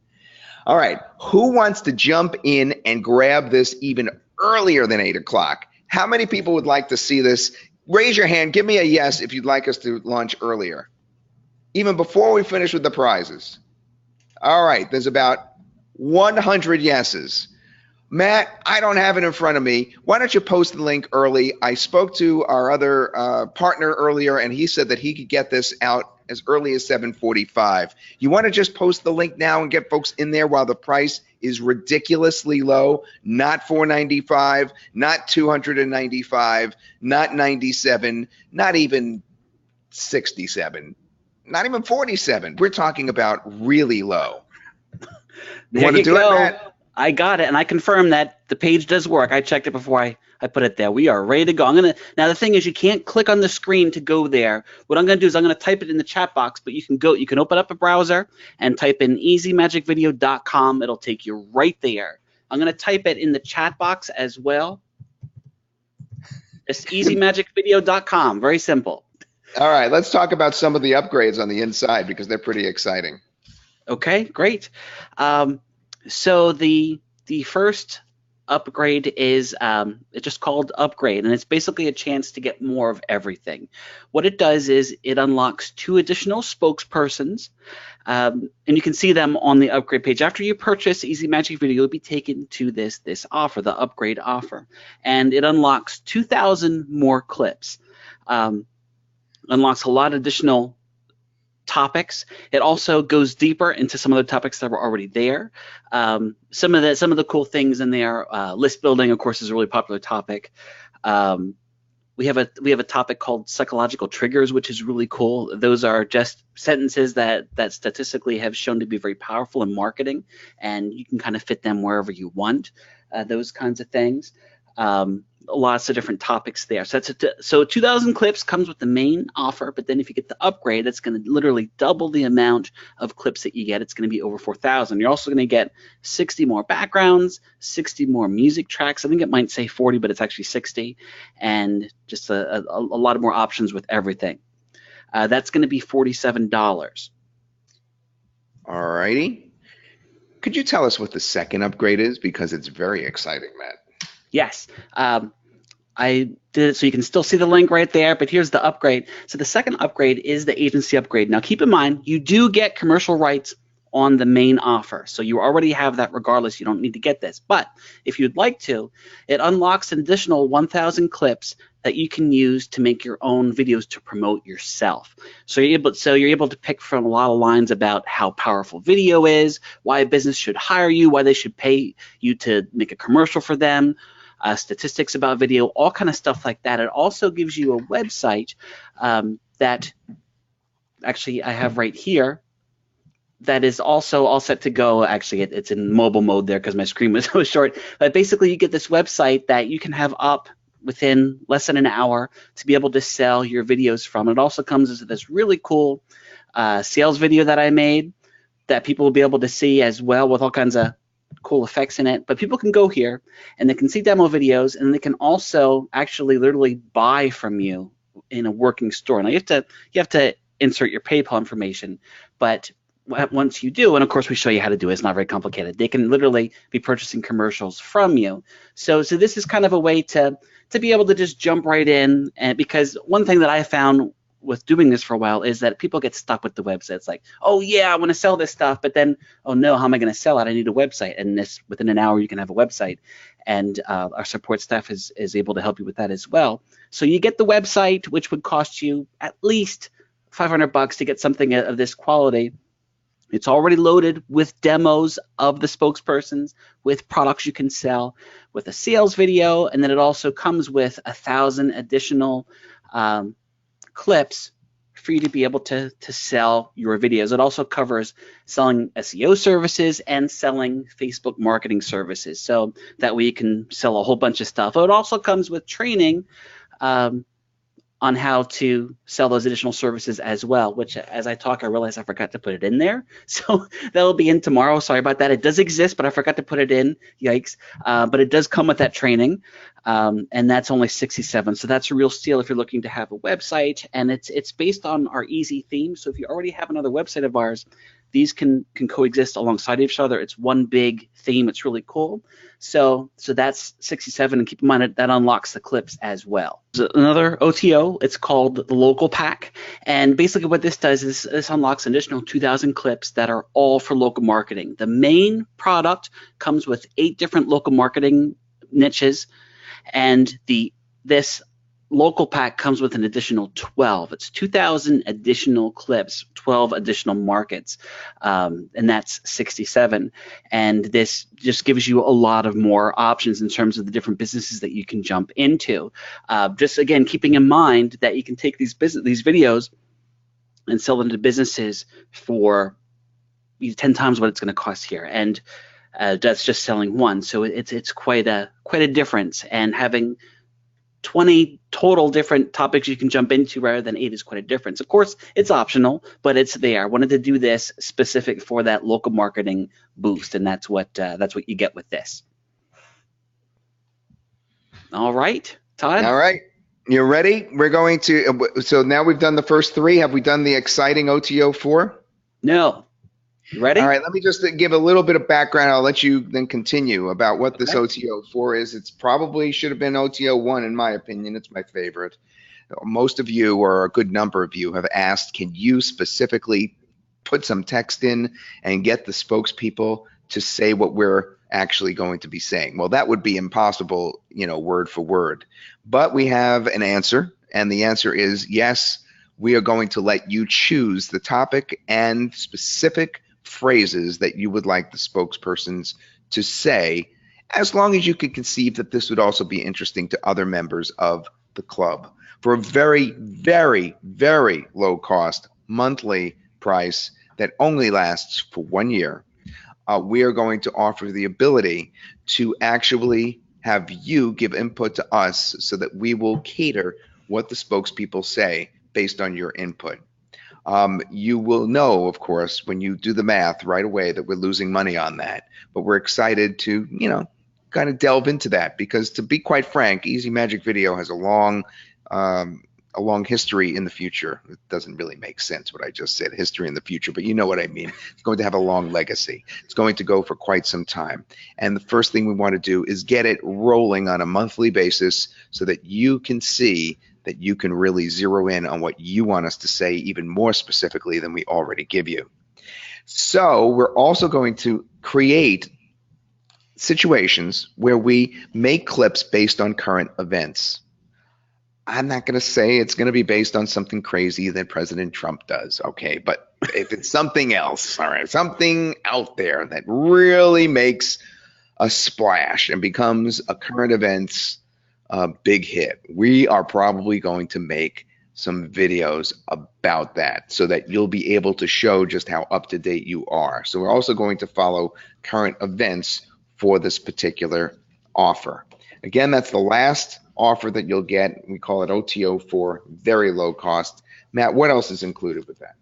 All right, who wants to jump in and grab this even earlier than 8 o'clock? How many people would like to see this? Raise your hand. Give me a yes if you'd like us to launch earlier, even before we finish with the prizes. All right, there's about 100 yeses. Matt, I don't have it in front of me. Why don't you post the link early? I spoke to our other partner earlier, and he said that he could get this out as early as 7:45. You want to just post the link now and get folks in there while the price is ridiculously low, not $495, not $295, not 97, not even 67, not even 47. We're talking about really low. You want to do it, Matt? I got it, and I confirm that the page does work. I checked it before I put it there. We are ready to go. Now the thing is, you can't click on the screen to go there. What I'm gonna do is I'm gonna type it in the chat box, but you can open up a browser and type in ezmagicvideo.com. It'll take you right there. I'm gonna type it in the chat box as well. It's ezmagicvideo.com. Very simple. All right, let's talk about some of the upgrades on the inside because they're pretty exciting. Okay, great. So the first upgrade is it's just called Upgrade, and it's basically a chance to get more of everything. What it does is it unlocks 2 additional spokespersons, and you can see them on the upgrade page. After you purchase Easy Magic Video, you'll be taken to this offer, the upgrade offer, and it unlocks 2,000 more clips. Unlocks a lot of additional topics. It also goes deeper into some of the topics that were already there. Some of the cool things in there. List building, of course, is a really popular topic. We have a topic called psychological triggers, which is really cool. Those are just sentences that statistically have shown to be very powerful in marketing, and you can kind of fit them wherever you want. Those kinds of things. Lots of different topics there. So 2,000 clips comes with the main offer, but then if you get the upgrade, that's going to literally double the amount of clips that you get. It's going to be over 4,000. You're also going to get 60 more backgrounds, 60 more music tracks. I think it might say 40, but it's actually 60, and just a lot of more options with everything. That's going to be $47. All righty. Could you tell us what the second upgrade is? Because it's very exciting, Matt. Yes, I did it so you can still see the link right there, but here's the upgrade. So the second upgrade is the agency upgrade. Now keep in mind, you do get commercial rights on the main offer. So you already have that regardless. You don't need to get this. But if you'd like to, it unlocks an additional 1,000 clips that you can use to make your own videos to promote yourself. So you're able to pick from a lot of lines about how powerful video is, why a business should hire you, why they should pay you to make a commercial for them, statistics about video, all kind of stuff like that. It also gives you a website that actually I have right here that is also all set to go. Actually, it's in mobile mode there because my screen was so short. But basically, you get this website that you can have up within less than an hour to be able to sell your videos from. It also comes as this really cool sales video that I made that people will be able to see as well, with all kinds of cool effects in it. But people can go here and they can see demo videos, and they can also actually literally buy from you in a working store. Now you have to insert your PayPal information, but once you do, and of course we show you how to do it, it's not very complicated. They can literally be purchasing commercials from you. So this is kind of a way to be able to just jump right in. And because one thing that I found with doing this for a while is that people get stuck with the website. It's like, oh yeah, I want to sell this stuff, but then, oh no, how am I going to sell it? I need a website. And within an hour you can have a website, and our support staff is able to help you with that as well. So you get the website, which would cost you at least $500 to get something of this quality. It's already loaded with demos of the spokespersons, with products you can sell, with a sales video, and then it also comes with 1,000 additional clips for you to be able to sell your videos. It also covers selling SEO services and selling Facebook marketing services, so that way you can sell a whole bunch of stuff. It also comes with training on how to sell those additional services as well, which as I talk, I realize I forgot to put it in there. So that'll be in tomorrow. Sorry about that. It does exist, but I forgot to put it in. Yikes. But it does come with that training. And that's only $67. So that's a real steal if you're looking to have a website. And it's based on our easy theme. So if you already have another website of ours, these can coexist alongside each other. It's one big theme. It's really cool. So that's $67, and keep in mind that unlocks the clips as well. So another OTO, it's called the Local Pack, and basically what this does is this unlocks an additional 2,000 clips that are all for local marketing. The main product comes with 8 different local marketing niches, and this Local Pack comes with an additional 12. It's 2,000 additional clips, 12 additional markets, and that's $67. And this just gives you a lot of more options in terms of the different businesses that you can jump into. Just again, keeping in mind that you can take these videos and sell them to businesses for 10 times what it's going to cost here, and that's just selling one. So it's quite a difference, and having 20 total different topics you can jump into rather than 8 is quite a difference. Of course, it's optional, but it's there. I wanted to do this specific for that local marketing boost, and that's what you get with this. All right, Todd. All right, you ready? We're going to. So now we've done the first 3. Have we done the exciting OTO 4? No. You ready? All right, let me just give a little bit of background. I'll let you then continue about what this OTO 4 is. It's probably should have been OTO 1 in my opinion. It's my favorite. Most of you, or a good number of you, have asked, can you specifically put some text in and get the spokespeople to say what we're actually going to be saying? Well, that would be impossible, word for word. But we have an answer, and the answer is yes, we are going to let you choose the topic and specific phrases that you would like the spokespersons to say, as long as you could conceive that this would also be interesting to other members of the club. For a very, very, very low cost monthly price that only lasts for 1 year, we are going to offer the ability to actually have you give input to us so that we will cater what the spokespeople say based on your input. You will know, of course, when you do the math right away that we're losing money on that, but we're excited to, kind of delve into that, because to be quite frank, Easy Magic Video has a long history in the future. It doesn't really make sense what I just said, history in the future, but you know what I mean. It's going to have a long legacy. It's going to go for quite some time. And the first thing we want to do is get it rolling on a monthly basis so that you can see that you can really zero in on what you want us to say even more specifically than we already give you. So we're also going to create situations where we make clips based on current events. I'm not going to say it's going to be based on something crazy that President Trump does, okay? But if it's something else, all right, something out there that really makes a splash and becomes a current events big hit, we are probably going to make some videos about that so that you'll be able to show just how up to date you are. So we're also going to follow current events for this particular offer. Again, that's the last offer that you'll get. We call it OTO for very low cost. Matt, what else is included with that?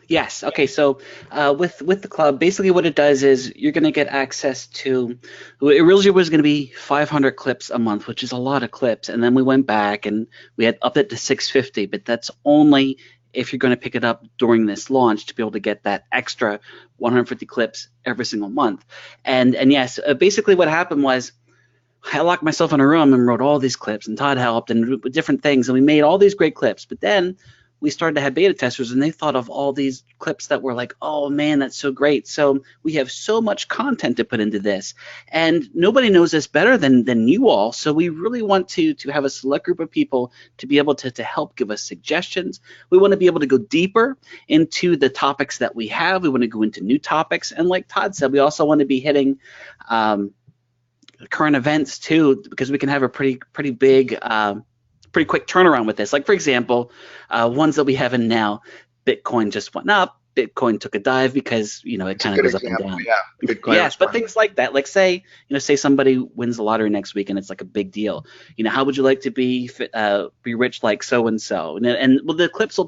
Yes. Okay. So with the club, basically what it does is you're going to get access to. It originally was going to be 500 clips a month, which is a lot of clips, and then we went back and we had upped it to 650. But that's only if you're going to pick it up during this launch to be able to get that extra 150 clips every single month. And yes, basically what happened was I locked myself in a room and wrote all these clips, and Todd helped and different things, and we made all these great clips. But then we started to have beta testers, and they thought of all these clips that were like, oh man, that's so great. So we have so much content to put into this, and nobody knows this better than you all. So we really want to have a select group of people to be able to help give us suggestions. We want to be able to go deeper into the topics that we have. We want to go into new topics, and like Todd said, we also want to be hitting current events too, because we can have a pretty big pretty quick turnaround with this. Like for example, ones that we have in now, Bitcoin just went up. Bitcoin took a dive because it kind of goes up and down. Yeah, Bitcoin. Yes, but things like that. Like say somebody wins the lottery next week and it's like a big deal. How would you like to be rich like so and so? And well, the clips they'll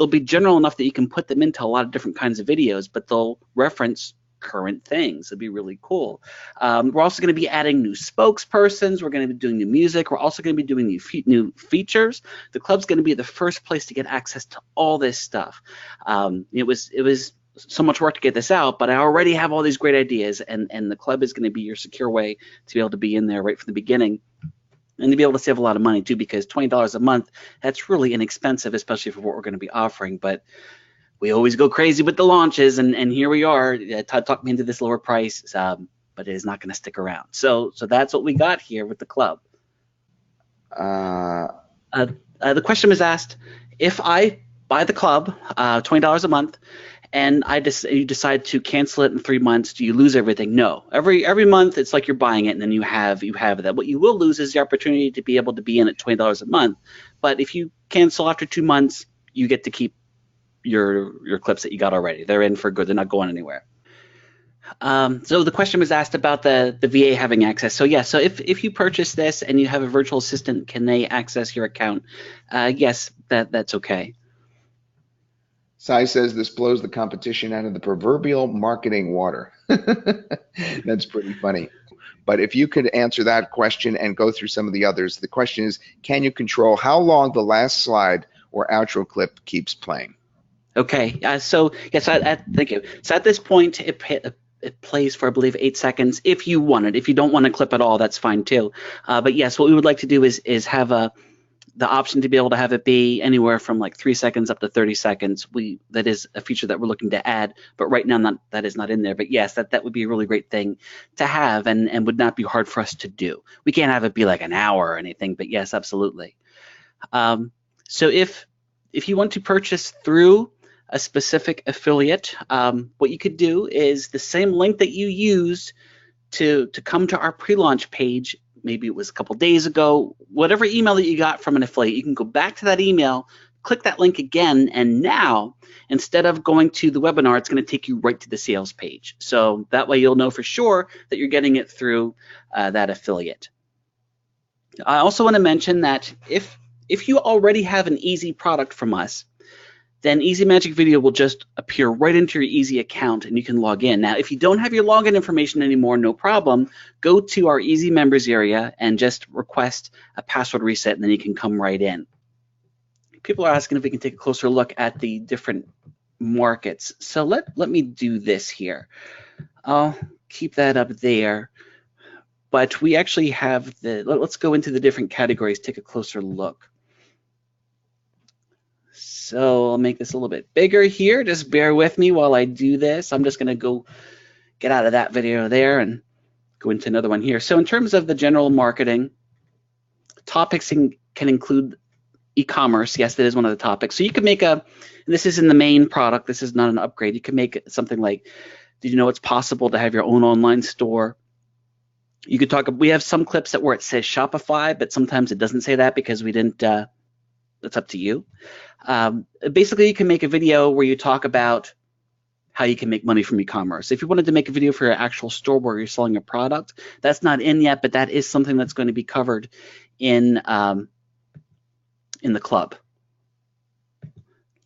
be general enough that you can put them into a lot of different kinds of videos, but they'll reference current things. It'd be really cool. We're also going to be adding new spokespersons. We're going to be doing new music. We're also going to be doing new features. The club's going to be the first place to get access to all this stuff. It was so much work to get this out, but I already have all these great ideas, and the club is going to be your secure way to be able to be in there right from the beginning. And to be able to save a lot of money too, because $20 a month, that's really inexpensive, especially for what we're going to be offering. But we always go crazy with the launches, and here we are. Todd talked me into this lower price, but it is not going to stick around. So that's what we got here with the club. The question was asked, if I buy the club, $20 a month, and you decide to cancel it in 3 months, do you lose everything? No. Every month, it's like you're buying it, and then you have that. What you will lose is the opportunity to be able to be in at $20 a month. But if you cancel after 2 months, you get to keep your clips that you got already. They're in for good. They're not going anywhere. So the question was asked about the VA having access. So yeah, so if you purchase this and you have a virtual assistant, can they access your account? Yes, that's okay. Sai says this blows the competition out of the proverbial marketing water. That's pretty funny. But if you could answer that question and go through some of the others, the question is, can you control how long the last slide or outro clip keeps playing? Okay, so yes, thank you. So at this point, it plays for, I believe, 8 seconds if you want it. If you don't want to clip at all, that's fine too. But yes, what we would like to do is have the option to be able to have it be anywhere from like 3 seconds up to 30 seconds. That is a feature that we're looking to add, but right now that is not in there. But yes, that would be a really great thing to have, and would not be hard for us to do. We can't have it be like an hour or anything, but yes, absolutely. So if you want to purchase through a specific affiliate, what you could do is the same link that you used to come to our pre-launch page. Maybe it was a couple days ago, whatever email that you got from an affiliate, you can go back to that email, click that link again, and now instead of going to the webinar, it's going to take you right to the sales page. So that way you'll know for sure that you're getting it through that affiliate. I also want to mention that if you already have an Easy product from us, then ezmagicvideo will just appear right into your Easy account and you can log in. Now, if you don't have your login information anymore, no problem. Go to our Easy members area and just request a password reset, and then you can come right in. People are asking if we can take a closer look at the different markets. So let me do this here. I'll keep that up there. But we actually have let's go into the different categories, take a closer look. So I'll make this a little bit bigger here. Just bear with me while I do this. I'm just going to go get out of that video there and go into another one here. So in terms of the general marketing, topics can include e-commerce. Yes, that is one of the topics. So you can make and this is in the main product. This is not an upgrade. You can make something like, did you know it's possible to have your own online store? You could talk. We have some clips where it says Shopify, but sometimes it doesn't say that because we didn't. That's up to you. Basically, you can make a video where you talk about how you can make money from e-commerce. If you wanted to make a video for your actual store where you're selling a product, that's not in yet, but that is something that's going to be covered in the club.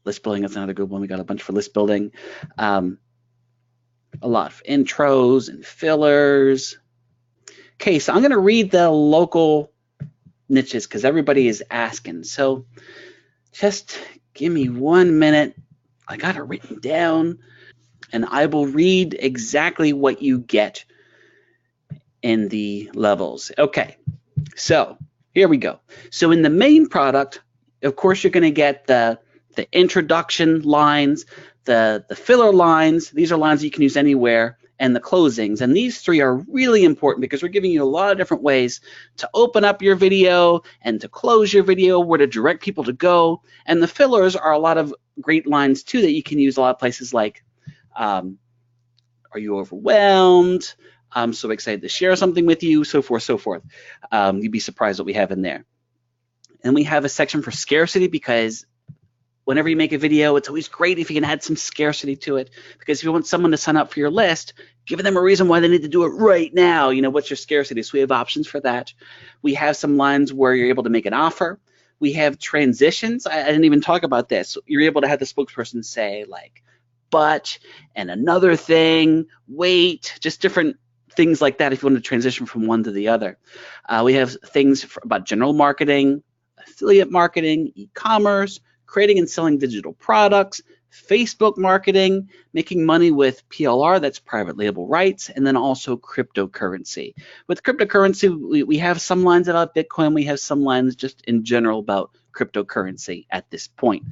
List building is another good one. We got a bunch for list building. A lot of intros and fillers. Okay, so I'm going to read the local niches because everybody is asking. So just give me 1 minute. I got it written down, and I will read exactly what you get in the levels. Okay, so here we go. So in the main product, of course, you're going to get the introduction lines, the filler lines. These are lines you can use anywhere, and the closings. And these three are really important because we're giving you a lot of different ways to open up your video and to close your video, where to direct people to go. And the fillers are a lot of great lines too that you can use a lot of places like, are you overwhelmed? I'm so excited to share something with you, so forth, so forth. You'd be surprised what we have in there. And we have a section for scarcity because whenever you make a video, it's always great if you can add some scarcity to it, because if you want someone to sign up for your list, giving them a reason why they need to do it right now, you know, what's your scarcity? So we have options for that. We have some lines where you're able to make an offer. We have transitions. I didn't even talk about this. You're able to have the spokesperson say like, but, and another thing, wait, just different things like that if you want to transition from one to the other. We have things about general marketing, affiliate marketing, e-commerce, creating and selling digital products, Facebook marketing, making money with PLR, that's private label rights, and then also cryptocurrency. With cryptocurrency, we have some lines about Bitcoin. We have some lines just in general about cryptocurrency at this point.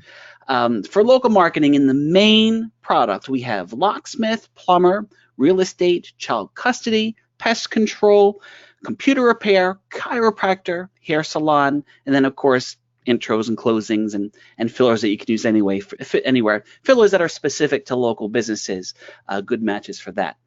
For local marketing, in the main product, we have locksmith, plumber, real estate, child custody, pest control, computer repair, chiropractor, hair salon, and then, of course, intros and closings and fillers that you can use anywhere. Fillers that are specific to local businesses, good matches for that.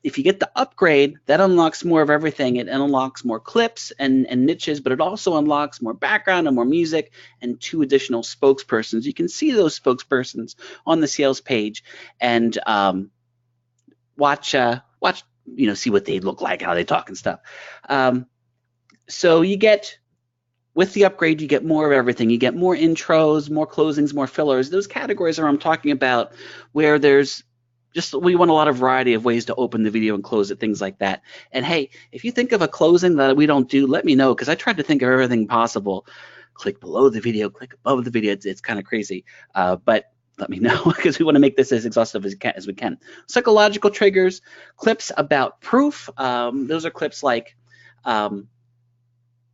If you get the upgrade, that unlocks more of everything. It unlocks more clips and niches, but it also unlocks more background and more music and 2 additional spokespersons. You can see those spokespersons on the sales page and watch, see what they look like, how they talk and stuff. So you get, with the upgrade, you get more of everything. You get more intros, more closings, more fillers. Those categories are what I'm talking about, where we want a lot of variety of ways to open the video and close it, things like that. And hey, if you think of a closing that we don't do, let me know, because I tried to think of everything possible. Click below the video, click above the video. It's kind of crazy, but let me know, because we want to make this as exhaustive as we can. Psychological triggers, clips about proof. Those are clips like,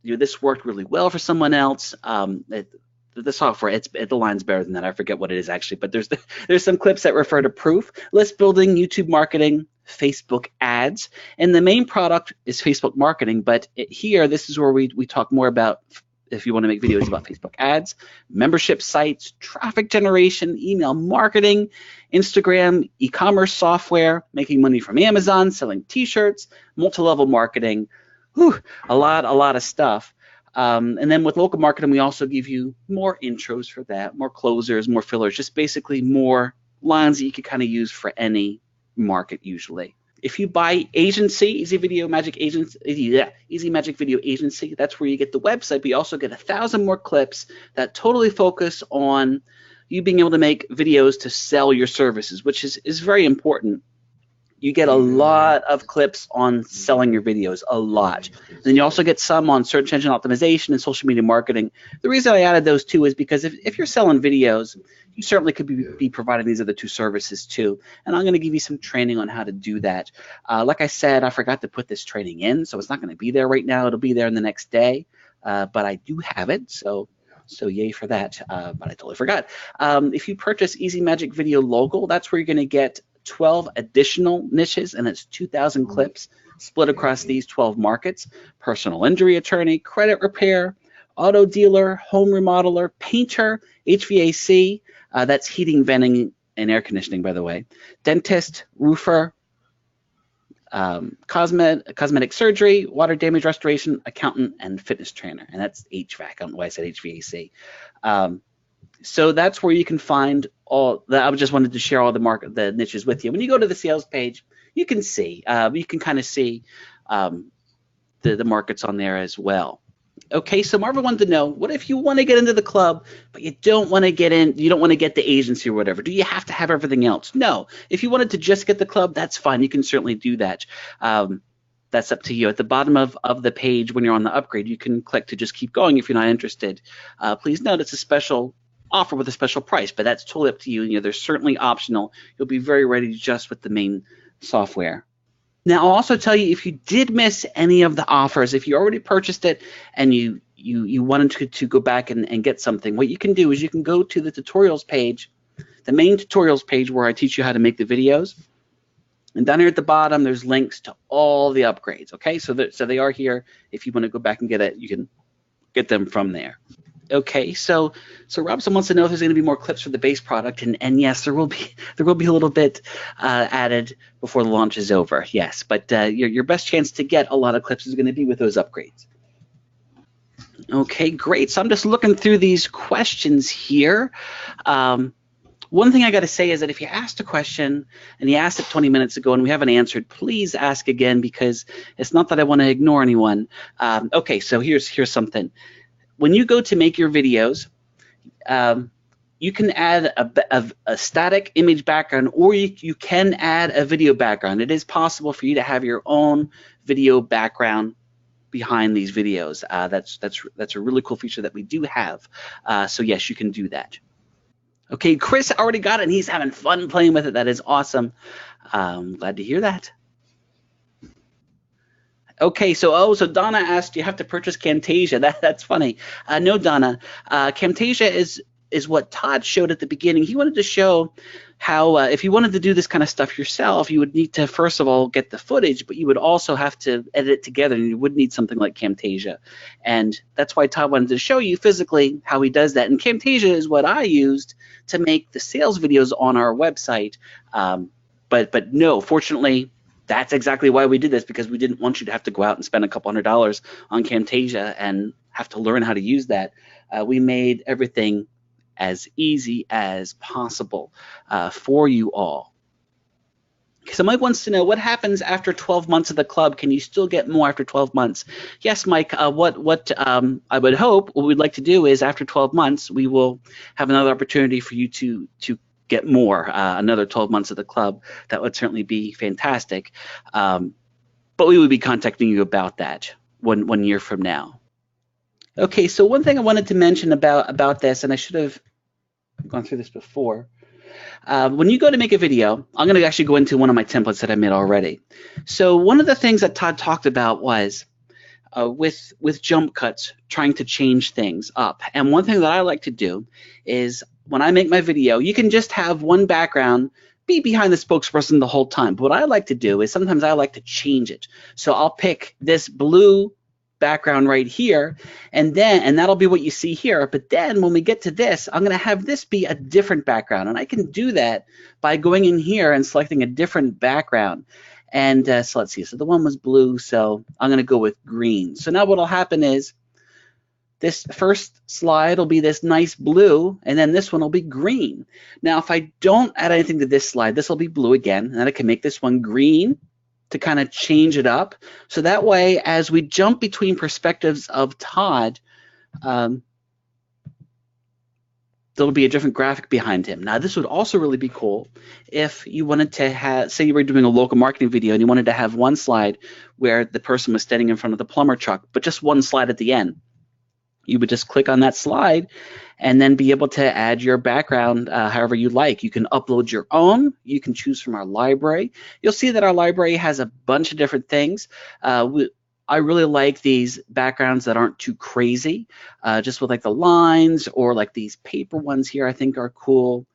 this worked really well for someone else. The software, the line's better than that. I forget what it is actually, but there's some clips that refer to proof. List building, YouTube marketing, Facebook ads, and the main product is Facebook marketing. But here, this is where we talk more about if you want to make videos about Facebook ads, membership sites, traffic generation, email marketing, Instagram, e-commerce software, making money from Amazon, selling T-shirts, multi-level marketing. A lot of stuff. And then with local marketing, we also give you more intros for that, more closers, more fillers, just basically more lines that you can kind of use for any market usually. If you buy agency, Easy Magic Video Agency, that's where you get the website, but you also get 1,000 more clips that totally focus on you being able to make videos to sell your services, which is very important. You get a lot of clips on selling your videos, a lot. Then you also get some on search engine optimization and social media marketing. The reason I added those 2 is because if you're selling videos, you certainly could be providing these other 2 services too. And I'm going to give you some training on how to do that. Like I said, I forgot to put this training in, so it's not going to be there right now. It'll be there in the next day, but I do have it, so yay for that, but I totally forgot. If you purchase Easy Magic Video Local, that's where you're going to get 12 additional niches, and it's 2,000 clips split across these 12 markets: personal injury attorney, credit repair, auto dealer, home remodeler, painter, HVAC, that's heating, venting, and air conditioning, by the way, dentist, roofer, cosmetic surgery, water damage restoration, accountant, and fitness trainer. And that's HVAC. I don't know why I said HVAC. So that's where you can find all that. I just wanted to share all the niches with you. When you go to the sales page, you can see, kind of see the markets on there as well. Okay, so Marvin wanted to know, what if you want to get into the club, but you don't want to get in, you don't want to get the agency or whatever? Do you have to have everything else? No. If you wanted to just get the club, that's fine. You can certainly do that. That's up to you. At the bottom of the page, when you're on the upgrade, you can click to just keep going if you're not interested. Please note it's a special offer with a special price, but that's totally up to you. You know, they're certainly optional. You'll be very ready just with the main software. Now, I'll also tell you, if you did miss any of the offers, if you already purchased it and you wanted to go back and get something, what you can do is you can go to the tutorials page, the main tutorials page where I teach you how to make the videos. And down here at the bottom, there's links to all the upgrades. Okay, so they are here. If you want to go back and get it, you can get them from there. Okay, so Robson wants to know if there's going to be more clips for the base product, and yes, there will be a little bit added before the launch is over. Yes, but your best chance to get a lot of clips is going to be with those upgrades. Okay, great. So I'm just looking through these questions here. One thing I got to say is that if you asked a question and you asked it 20 minutes ago and we haven't answered, please ask again, because it's not that I want to ignore anyone. Okay, so here's something. When you go to make your videos, you can add a static image background, or you can add a video background. It is possible for you to have your own video background behind these videos. That's a really cool feature that we do have. So yes, you can do that. Okay, Chris already got it, and he's having fun playing with it. That is awesome. Glad to hear that. Okay, so Donna asked, do you have to purchase Camtasia? That's funny. No, Donna. Camtasia is what Todd showed at the beginning. He wanted to show how if you wanted to do this kind of stuff yourself, you would need to first of all get the footage, but you would also have to edit it together, and you would need something like Camtasia. And that's why Todd wanted to show you physically how he does that. And Camtasia is what I used to make the sales videos on our website. But no, fortunately, that's exactly why we did this, because we didn't want you to have to go out and spend a couple $100s on Camtasia and have to learn how to use that. We made everything as easy as possible for you all. So Mike wants to know, what happens after 12 months of the club? Can you still get more after 12 months? Yes, Mike, what I would hope, what we'd like to do is after 12 months, we will have another opportunity for you to get more, another 12 months of the club. That would certainly be fantastic. But we would be contacting you about that one year from now. Okay, so one thing I wanted to mention about this, and I should have gone through this before. When you go to make a video, I'm going to actually go into one of my templates that I made already. So one of the things that Todd talked about was with jump cuts, trying to change things up. And one thing that I like to do is when I make my video, you can just have one background be behind the spokesperson the whole time. But what I like to do is sometimes I like to change it. So I'll pick this blue background right here, and that'll be what you see here. But then when we get to this, I'm going to have this be a different background, and I can do that by going in here and selecting a different background. And so let's see, so the one was blue, so I'm going to go with green. So now what'll happen is this first slide will be this nice blue, and then this one will be green. Now if I don't add anything to this slide, this will be blue again, and then I can make this one green to kind of change it up. So that way, as we jump between perspectives of Todd, there'll be a different graphic behind him. Now, this would also really be cool if you wanted to have, say you were doing a local marketing video and you wanted to have one slide where the person was standing in front of the plumber truck, but just one slide at the end. You would just click on that slide and then be able to add your background however you like. You can upload your own. You can choose from our library. You'll see that our library has a bunch of different things. I really like these backgrounds that aren't too crazy, just with like the lines, or like these paper ones here I think are cool.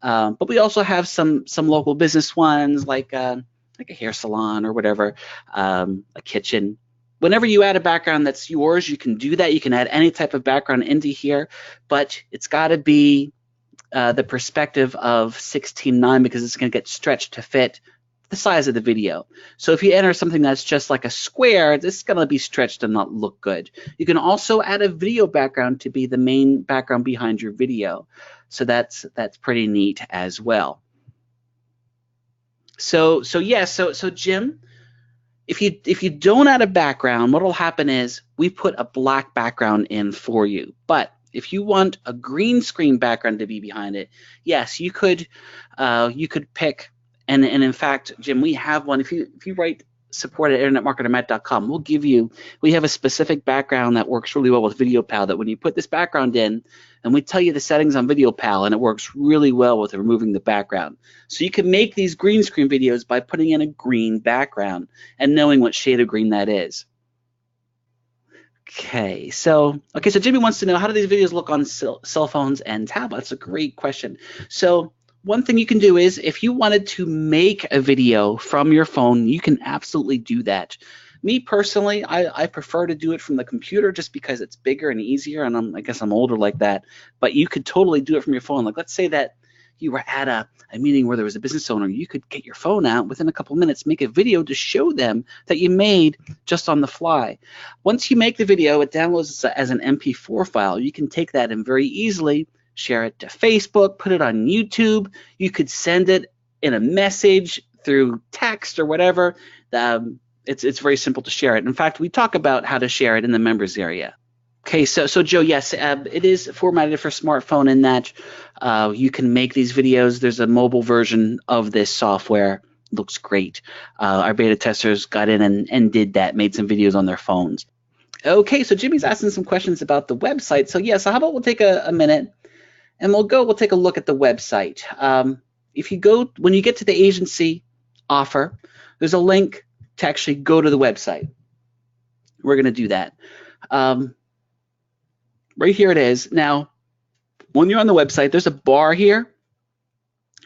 But we also have some local business ones, like a hair salon or whatever, a kitchen. Whenever you add a background that's yours, you can do that. You can add any type of background into here, but it's got to be the perspective of 16:9, because it's going to get stretched to fit the size of the video. So if you enter something that's just like a square, this is going to be stretched and not look good. You can also add a video background to be the main background behind your video. So that's pretty neat as well. So Jim, if you don't add a background, what will happen is we put a black background in for you. But if you want a green screen background to be behind it, yes, you could pick. And in fact, Jim, we have one. If you write support@internetmarketermatt.com, we have a specific background that works really well with VideoPal, that when you put this background in, and we tell you the settings on VideoPal, and it works really well with removing the background. So you can make these green screen videos by putting in a green background and knowing what shade of green that is. Okay, so Jimmy wants to know, how do these videos look on cell phones and tablets? A great question. So one thing you can do is, if you wanted to make a video from your phone, you can absolutely do that. Me personally, I prefer to do it from the computer just because it's bigger and easier, and I guess I'm older like that. But you could totally do it from your phone. Like, let's say that you were at a meeting where there was a business owner. You could get your phone out within a couple minutes, make a video to show them that you made just on the fly. Once you make the video, it downloads as an MP4 file. You can take that and very easily share it to Facebook, put it on YouTube. You could send it in a message through text or whatever. It's very simple to share it. In fact, we talk about how to share it in the members area. Okay, so Joe, yes, it is formatted for smartphone in that you can make these videos. There's a mobile version of this software. It looks great. Our beta testers got in and did that, made some videos on their phones. Okay, so Jimmy's asking some questions about the website. So yeah, so how about we'll take a minute and we'll take a look at the website. When you get to the agency offer, there's a link to actually go to the website. We're going to do that. Right here it is. Now, when you're on the website, there's a bar here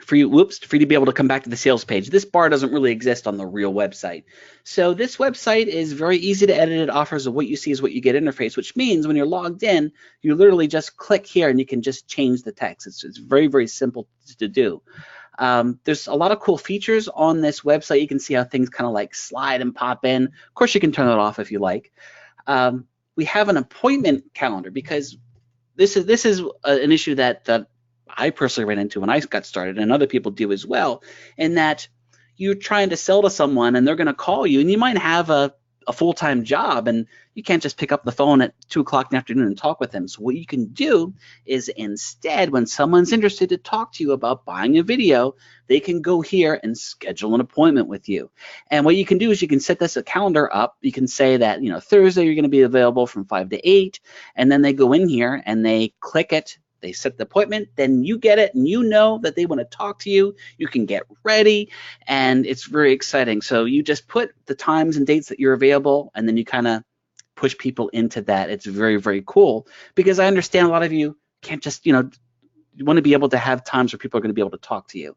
for you to be able to come back to the sales page. This bar doesn't really exist on the real website. So this website is very easy to edit. It offers a what you see is what you get interface, which means when you're logged in, you literally just click here and you can just change the text. It's very, very simple to do. There's a lot of cool features on this website. You can see how things kind of like slide and pop in. Of course, you can turn it off if you like. We have an appointment calendar because this is an issue that I personally ran into when I got started, and other people do as well, in that you're trying to sell to someone and they're going to call you, and you might have a full-time job and you can't just pick up the phone at 2 o'clock in the afternoon and talk with them. So what you can do is, instead, when someone's interested to talk to you about buying a video, they can go here and schedule an appointment with you. And what you can do is you can set this calendar up. You can say that, Thursday you're going to be available from 5 to 8, and then they go in here and they click it. They set the appointment, then you get it, and you know that they want to talk to you. You can get ready, and it's very exciting. So you just put the times and dates that you're available, and then you kind of push people into that. It's very, very cool, because I understand a lot of you can't just, you want to be able to have times where people are going to be able to talk to you.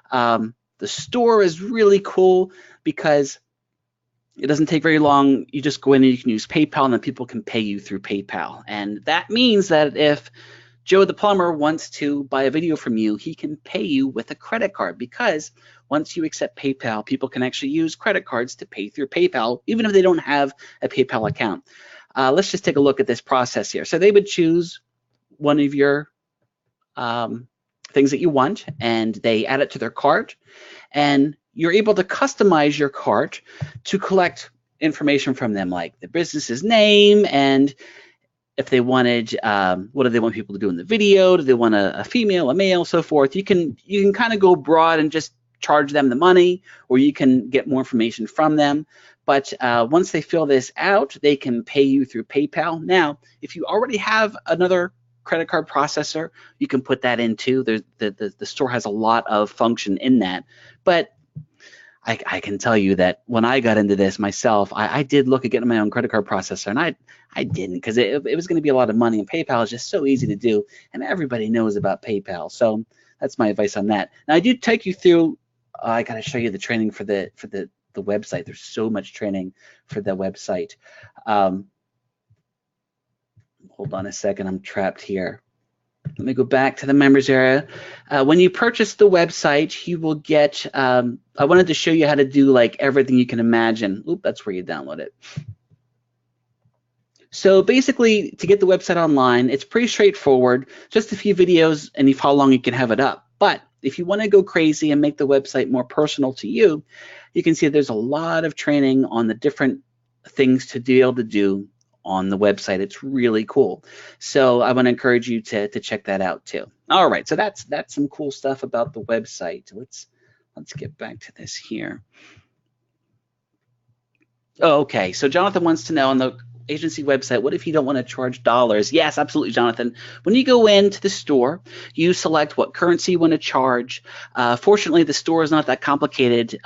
The store is really cool because it doesn't take very long. You just go in and you can use PayPal, and then people can pay you through PayPal. And that means that if Joe the plumber wants to buy a video from you, he can pay you with a credit card, because once you accept PayPal, people can actually use credit cards to pay through PayPal, even if they don't have a PayPal account. Let's just take a look at this process here. So they would choose one of your things that you want, and they add it to their cart, and you're able to customize your cart to collect information from them, like the business's name, and if they wanted, what do they want people to do in the video? Do they want a female, a male, so forth? You can kind of go broad and just charge them the money, or you can get more information from them. But once they fill this out, they can pay you through PayPal. Now, if you already have another credit card processor, you can put that in too. The store has a lot of function in that. But I can tell you that when I got into this myself, I did look at getting my own credit card processor, and I didn't, because it was going to be a lot of money, and PayPal is just so easy to do, and everybody knows about PayPal. So that's my advice on that. Now, I do take you through. I got to show you the training for the website. There's so much training for the website. Hold on a second. I'm trapped here. Let me go back to the members area. When you purchase the website, you will get, I wanted to show you how to do like everything you can imagine. Oop, that's where you download it. So basically, to get the website online, it's pretty straightforward. Just a few videos and how long you can have it up. But if you want to go crazy and make the website more personal to you, you can see there's a lot of training on the different things to be able to do on the website. It's really cool. So I want to encourage you to check that out too. All right, so that's some cool stuff about the website. Let's get back to this here. Oh, okay, so Jonathan wants to know on the agency website, what if you don't want to charge dollars? Yes, absolutely, Jonathan. When you go into the store, you select what currency you want to charge. Fortunately, the store is not that complicated.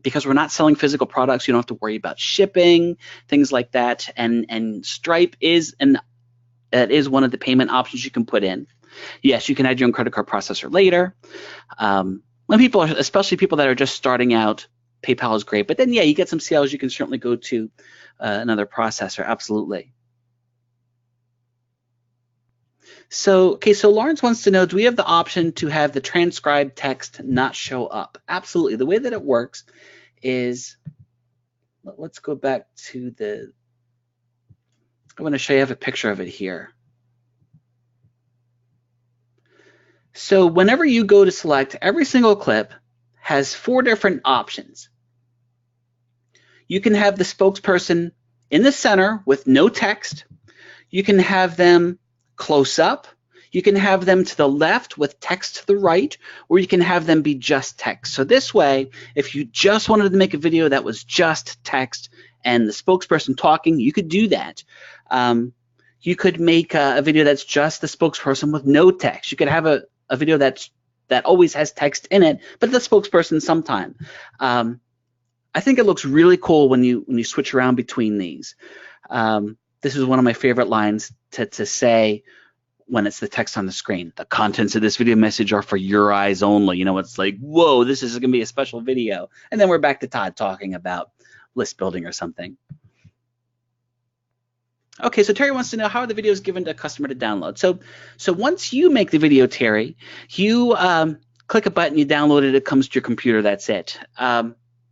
Because we're not selling physical products, you don't have to worry about shipping, things like that. And Stripe is one of the payment options you can put in. Yes, you can add your own credit card processor later. When people are, especially people that are just starting out, PayPal is great. But then, yeah, you get some sales, you can certainly go to another processor. Absolutely. So Lawrence wants to know, do we have the option to have the transcribed text not show up? Absolutely. The way that it works is, let's go back to I want to show you, I have a picture of it here. So whenever you go to select, every single clip has 4 different options. You can have the spokesperson in the center with no text. You can have them close up, you can have them to the left with text to the right, or you can have them be just text. So this way, if you just wanted to make a video that was just text and the spokesperson talking, you could do that. You could make a video that's just the spokesperson with no text. You could have a video that always has text in it, but the spokesperson sometime. I think it looks really cool when you switch around between these. This is one of my favorite lines to say when it's the text on the screen. The contents of this video message are for your eyes only. You know, it's like, whoa, this is going to be a special video. And then we're back to Todd talking about list building or something. Okay, so Terry wants to know, how are the videos given to a customer to download? So once you make the video, Terry, you click a button, you download it, it comes to your computer, that's it.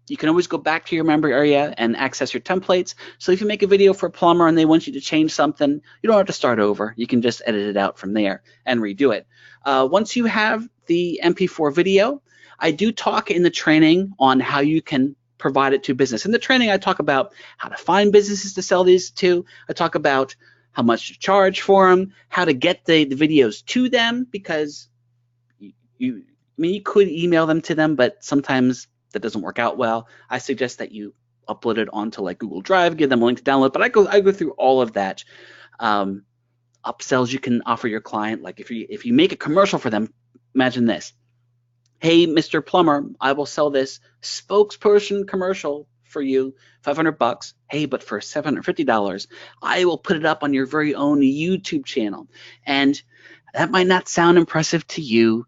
You can always go back to your member area and access your templates. So if you make a video for a plumber and they want you to change something, you don't have to start over. You can just edit it out from there and redo it. Once you have the MP4 video, I do talk in the training on how you can provide it to business. In the training, I talk about how to find businesses to sell these to. I talk about how much to charge for them, how to get the videos to them, because you could email them to them, but sometimes that doesn't work out well. I suggest that you upload it onto like Google Drive, give them a link to download, but I go through all of that. Upsells you can offer your client, like if you make a commercial for them, imagine this. Hey, Mr. Plumber, I will sell this spokesperson commercial for you, $500. Hey, but for $750, I will put it up on your very own YouTube channel. And that might not sound impressive to you,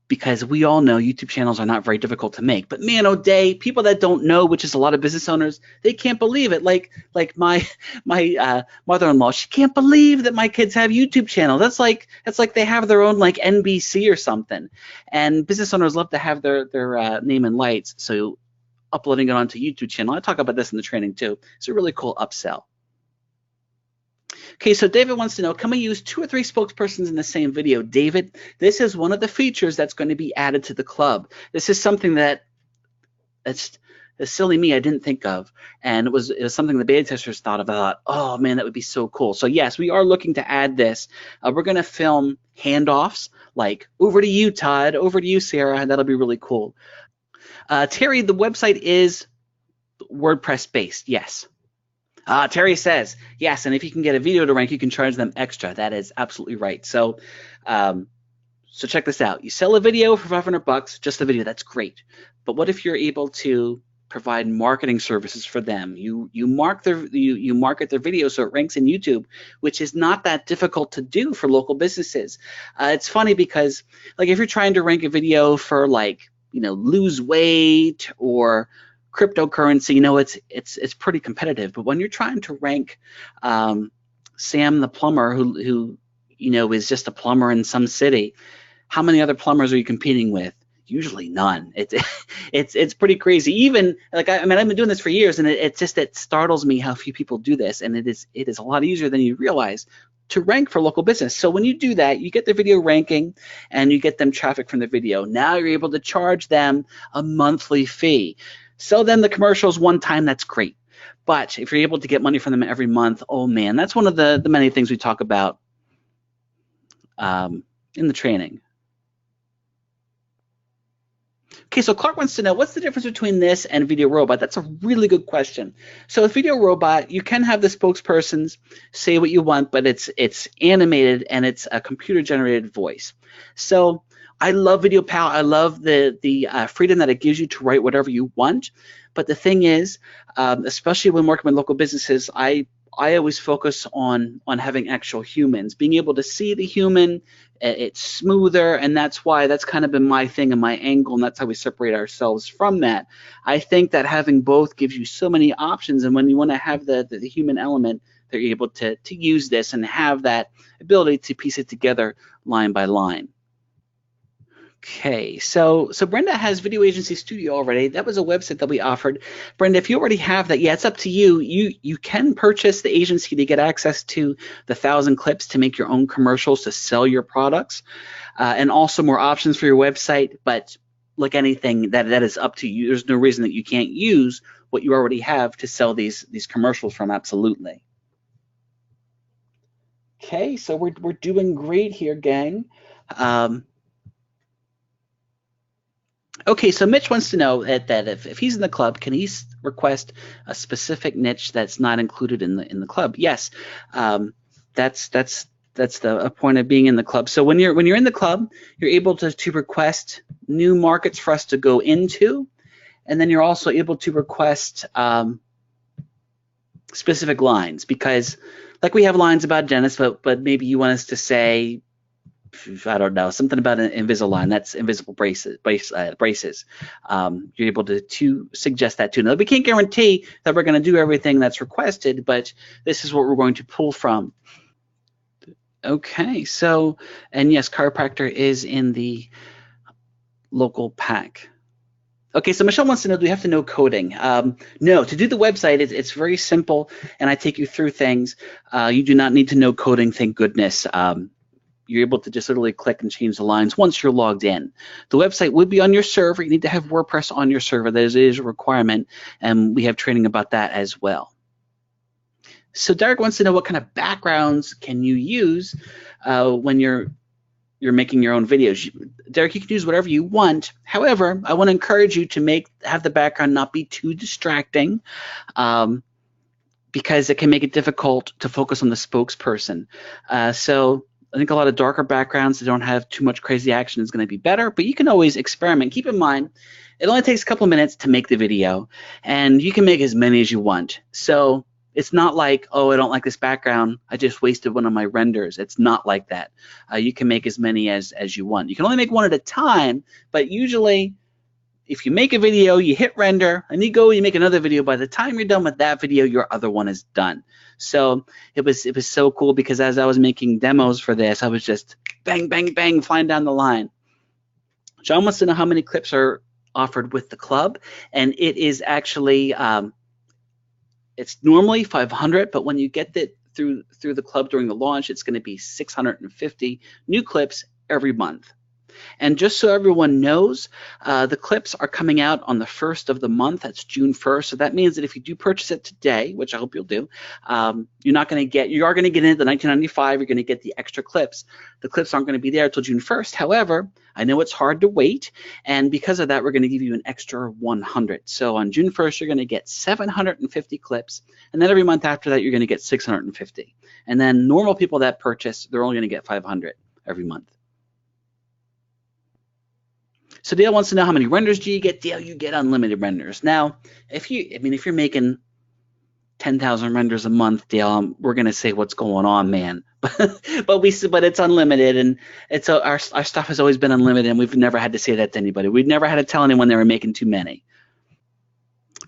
because we all know YouTube channels are not very difficult to make. But man, oh day, people that don't know, which is a lot of business owners, they can't believe it. Like my mother-in-law, she can't believe that my kids have YouTube channels. That's like they have their own like NBC or something. And business owners love to have their name in lights. So uploading it onto YouTube channel, I talk about this in the training too. It's a really cool upsell. Okay, so David wants to know, can we use 2 or 3 spokespersons in the same video? David, this is one of the features that's going to be added to the club. This is something that's silly me, I didn't think of. And it was something the beta testers thought about. Oh man, that would be so cool. So yes, we are looking to add this. We're going to film handoffs, like over to you, Todd, over to you, Sarah, and that'll be really cool. Terry, the website is WordPress based, yes. Terry says, yes, and if you can get a video to rank, you can charge them extra. That is absolutely right. So so check this out. You sell a video for $500, just the video, that's great. But what if you're able to provide marketing services for them? You market their video so it ranks in YouTube, which is not that difficult to do for local businesses. It's funny because like if you're trying to rank a video for like, lose weight or cryptocurrency, it's pretty competitive. But when you're trying to rank Sam the plumber who is just a plumber in some city, how many other plumbers are you competing with? Usually none. It's pretty crazy. Even like I've been doing this for years, and it startles me how few people do this. And it is a lot easier than you realize to rank for local business. So when you do that, you get the video ranking and you get them traffic from the video. Now you're able to charge them a monthly fee. Sell them the commercials one time, that's great. But if you're able to get money from them every month, oh man, that's one of the many things we talk about in the training. Okay, so Clark wants to know, what's the difference between this and Video Robot? That's a really good question. So with Video Robot, you can have the spokespersons say what you want, but it's animated and it's a computer-generated voice. So I love VideoPal. I love the freedom that it gives you to write whatever you want. But the thing is, especially when working with local businesses, I always focus on having actual humans, being able to see the human. It's smoother, and that's kind of been my thing and my angle, and that's how we separate ourselves from that. I think that having both gives you so many options, and when you want to have the human element, they're able to use this and have that ability to piece it together line by line. Okay, so Brenda has Video Agency Studio already. That was a website that we offered. Brenda, if you already have that, yeah, it's up to you. You can purchase the agency to get access to the 1,000 clips to make your own commercials to sell your products, and also more options for your website. But like anything, that is up to you. There's no reason that you can't use what you already have to sell these commercials from. Absolutely. Okay, so we're doing great here, gang. Okay, so Mitch wants to know that if he's in the club, can he request a specific niche that's not included in the club? Yes, that's the point of being in the club. So when you're in the club, you're able to request new markets for us to go into, and then you're also able to request specific lines, because like we have lines about dentists, but maybe you want us to say, I don't know, something about an Invisalign, that's invisible braces. You're able to suggest that too. Now, we can't guarantee that we're going to do everything that's requested, but this is what we're going to pull from. Okay, so, and yes, chiropractor is in the local pack. Okay, so Michelle wants to know, do we have to know coding? No, to do the website, it's very simple, and I take you through things. You do not need to know coding, thank goodness. You're able to just literally click and change the lines once you're logged in. The website would be on your server. You need to have WordPress on your server. That is a requirement, and we have training about that as well. So Derek wants to know, what kind of backgrounds can you use when you're making your own videos? Derek, you can use whatever you want. However, I want to encourage you to have the background not be too distracting, because it can make it difficult to focus on the spokesperson. So I think a lot of darker backgrounds that don't have too much crazy action is going to be better, but you can always experiment. Keep in mind, it only takes a couple of minutes to make the video, and you can make as many as you want. So it's not like, oh, I don't like this background, I just wasted one of my renders. It's not like that. You can make as many as you want. You can only make one at a time, but usually if you make a video, you hit render, and you make another video. By the time you're done with that video, your other one is done. So it was so cool, because as I was making demos for this, I was just bang, bang, bang, flying down the line. John wants to know how many clips are offered with the club, and it is actually it's normally 500, but when you get it through the club during the launch, it's going to be 650 new clips every month. And just so everyone knows, the clips are coming out on the 1st of the month. That's June 1st. So that means that if you do purchase it today, which I hope you'll do, you are going to get into the $19.95. You're going to get the extra clips. The clips aren't going to be there until June 1st. However, I know it's hard to wait, and because of that, we're going to give you an extra 100. So on June 1st, you're going to get 750 clips, and then every month after that, you're going to get 650. And then normal people that purchase, they're only going to get 500 every month. So Dale wants to know, how many renders do you get? Dale, you get unlimited renders. Now, if you're making 10,000 renders a month, Dale, we're gonna say, what's going on, man? but it's unlimited, and our stuff has always been unlimited, and we've never had to say that to anybody. We've never had to tell anyone they were making too many.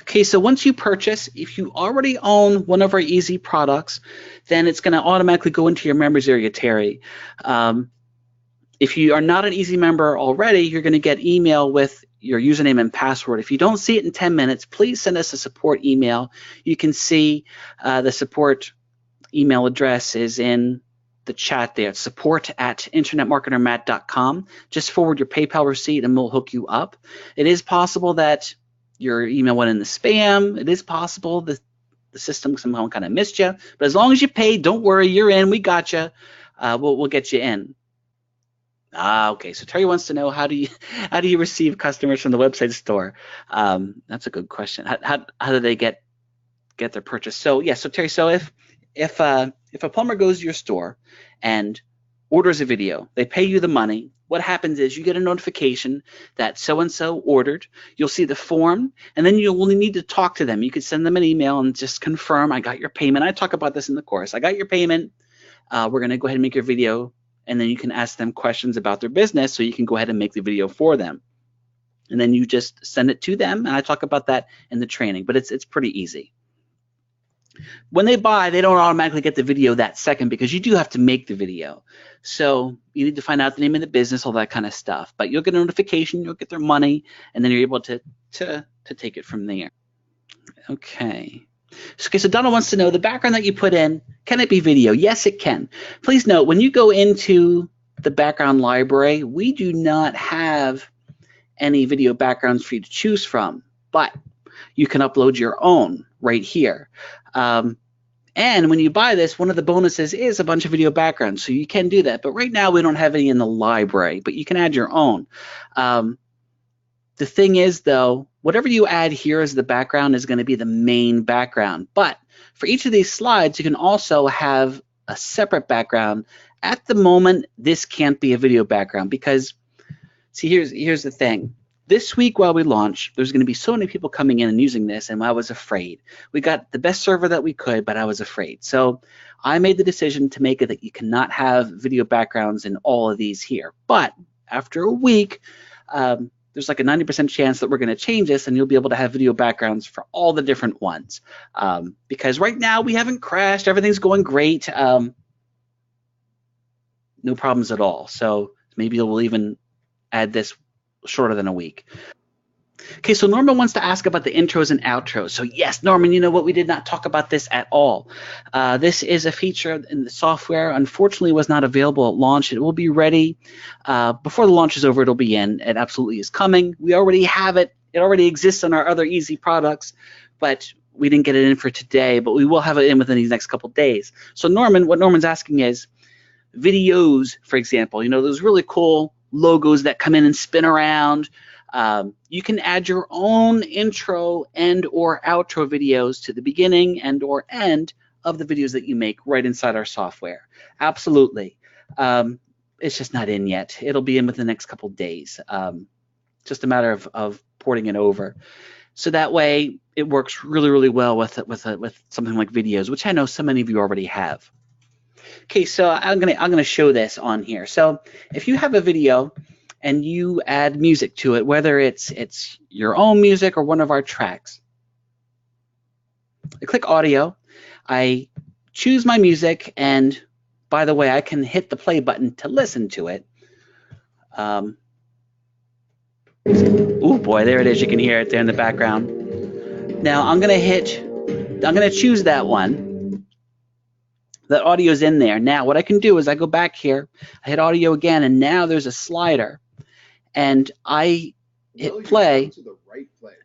Okay, so once you purchase, if you already own one of our easy products, then it's going to automatically go into your members area, Terry. If you are not an Easy member already, you're going to get email with your username and password. If you don't see it in 10 minutes, please send us a support email. You can see the support email address is in the chat there, support@internetmarketermatt.com. Just forward your PayPal receipt and we'll hook you up. It is possible that your email went in the spam. It is possible that the system somehow kind of missed you. But as long as you paid, don't worry, you're in. We got you. We'll get you in. Okay. So Terry wants to know, how do you receive customers from the website store? That's a good question. How do they get their purchase? So yeah. So Terry, so if a plumber goes to your store and orders a video, they pay you the money. What happens is you get a notification that so-and-so ordered. You'll see the form, and then you'll only need to talk to them. You could send them an email and just confirm, I got your payment. I talk about this in the course. I got your payment. We're going to go ahead and make your video, and then you can ask them questions about their business so you can go ahead and make the video for them. And then you just send it to them, and I talk about that in the training, but it's pretty easy. When they buy, they don't automatically get the video that second because you do have to make the video. So you need to find out the name of the business, all that kind of stuff. But you'll get a notification, you'll get their money, and then you're able to take it from there. Okay. So Donald wants to know, the background that you put in, can it be video? Yes, it can. Please note, when you go into the background library, we do not have any video backgrounds for you to choose from, but you can upload your own right here. And when you buy this, one of the bonuses is a bunch of video backgrounds, so you can do that. But right now we don't have any in the library, but you can add your own. The thing is, though, whatever you add here as the background is going to be the main background. But for each of these slides, you can also have a separate background. At the moment, this can't be a video background because, see, here's the thing. This week while we launch, there's going to be so many people coming in and using this, and I was afraid. We got the best server that we could, but I was afraid. So I made the decision to make it that you cannot have video backgrounds in all of these here. But after a week, there's like a 90% chance that we're going to change this, and you'll be able to have video backgrounds for all the different ones. Because right now we haven't crashed. Everything's going great. No problems at all. So maybe we'll even add this shorter than a week. Okay, so Norman wants to ask about the intros and outros. So yes, Norman, you know what? We did not talk about this at all. This is a feature in the software. Unfortunately, was not available at launch. It will be ready before the launch is over. It'll be in. It absolutely is coming. We already have it. It already exists on our other easy products, but we didn't get it in for today. But we will have it in within these next couple days. So Norman, what Norman's asking is videos, for example. You know, those really cool logos that come in and spin around. You can add your own intro and or outro videos to the beginning and or end of the videos that you make right inside our software. Absolutely. It's just not in yet. It'll be in within the next couple days. Just a matter of porting it over. So that way it works really, really well with something like videos, which I know so many of you already have. Okay, so I'm gonna show this on here. So if you have a video and you add music to it, whether it's your own music or one of our tracks, I click audio, I choose my music, and by the way, I can hit the play button to listen to it. Oh boy, there it is. You can hear it there in the background. Now I'm gonna choose that one. That audio is in there. Now what I can do is I go back here, I hit audio again, and now there's a slider, and I hit play,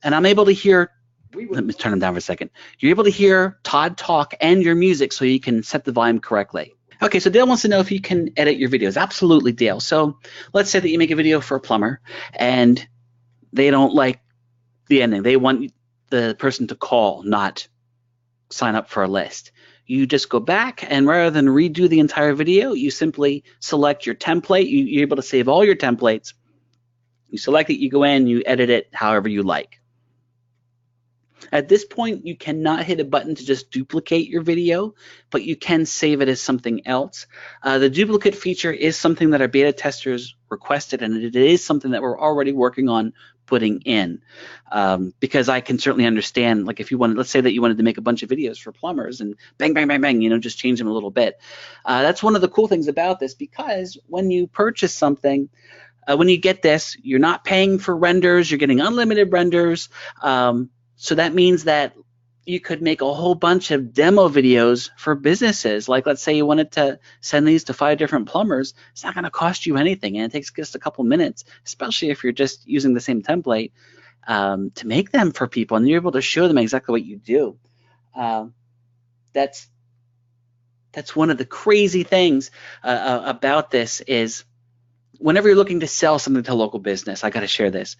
and I'm able to hear, let me turn them down for a second. You're able to hear Todd talk and your music, so you can set the volume correctly. Okay, so Dale wants to know if you can edit your videos. Absolutely, Dale. So let's say that you make a video for a plumber, and they don't like the ending. They want the person to call, not sign up for a list. You just go back, and rather than redo the entire video, you simply select your template. You're able to save all your templates. You select it, you go in, you edit it however you like. At this point, you cannot hit a button to just duplicate your video, but you can save it as something else. The duplicate feature is something that our beta testers requested, and it is something that we're already working on putting in, because I can certainly understand, like if you wanted, let's say that you wanted to make a bunch of videos for plumbers and bang, bang, bang, bang, you know, just change them a little bit. That's one of the cool things about this, because when you purchase something, when you get this, you're not paying for renders, you're getting unlimited renders. So that means that you could make a whole bunch of demo videos for businesses. Like, let's say you wanted to send these to 5 different plumbers. It's not going to cost you anything, and it takes just a couple minutes, especially if you're just using the same template to make them for people, and you're able to show them exactly what you do. That's one of the crazy things about this is whenever you're looking to sell something to a local business, I got to share this.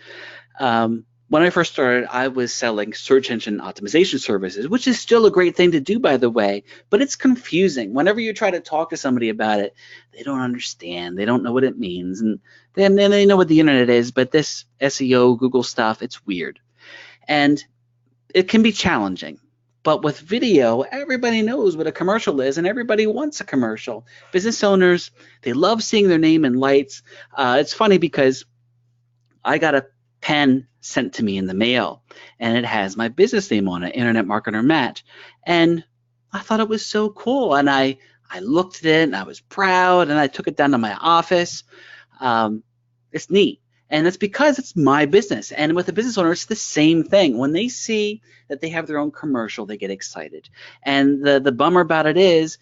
When I first started, I was selling search engine optimization services, which is still a great thing to do, by the way, but it's confusing. Whenever you try to talk to somebody about it, they don't understand. They don't know what it means. And then they know what the internet is, but this SEO, Google stuff, it's weird. And it can be challenging. But with video, everybody knows what a commercial is, and everybody wants a commercial. Business owners, they love seeing their name in lights. It's funny because I got a pen sent to me in the mail, and it has my business name on it, Internet Marketer Matt. And I thought it was so cool, and I looked at it, and I was proud, and I took it down to my office. It's neat. And it's because it's my business. And with a business owner, it's the same thing. When they see that they have their own commercial, they get excited. And the bummer about it is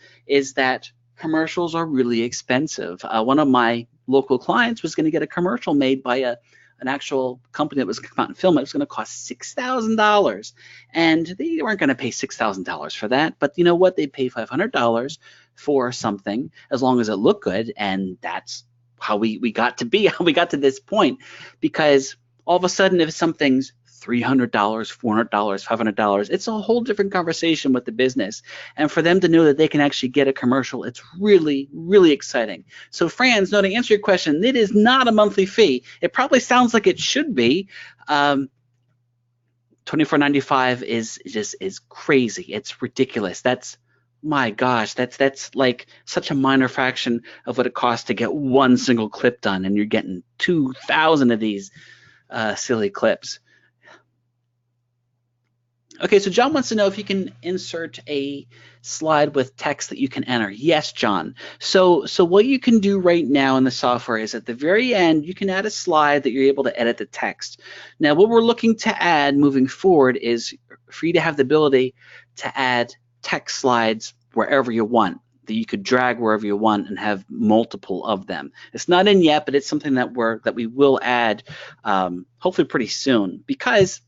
that commercials are really expensive. One of my local clients was going to get a commercial made by an actual company that was going to come out and film it. It was going to cost $6,000. And they weren't going to pay $6,000 for that. But you know what? They pay $500 for something as long as it looked good. And that's how we got to this point, because all of a sudden if something's $300, $400, $500, it's a whole different conversation with the business. And for them to know that they can actually get a commercial, it's really, really exciting. So Franz, no, to answer your question, it is not a monthly fee. It probably sounds like it should be. $24.95 is crazy. It's ridiculous. My gosh, that's like such a minor fraction of what it costs to get one single clip done, and you're getting 2,000 of these silly clips. Okay, so John wants to know if you can insert a slide with text that you can enter. Yes, John. So what you can do right now in the software is at the very end, you can add a slide that you're able to edit the text. Now, what we're looking to add moving forward is for you to have the ability to add text slides wherever you want, that you could drag wherever you want and have multiple of them. It's not in yet, but it's something that we will add hopefully pretty soon, because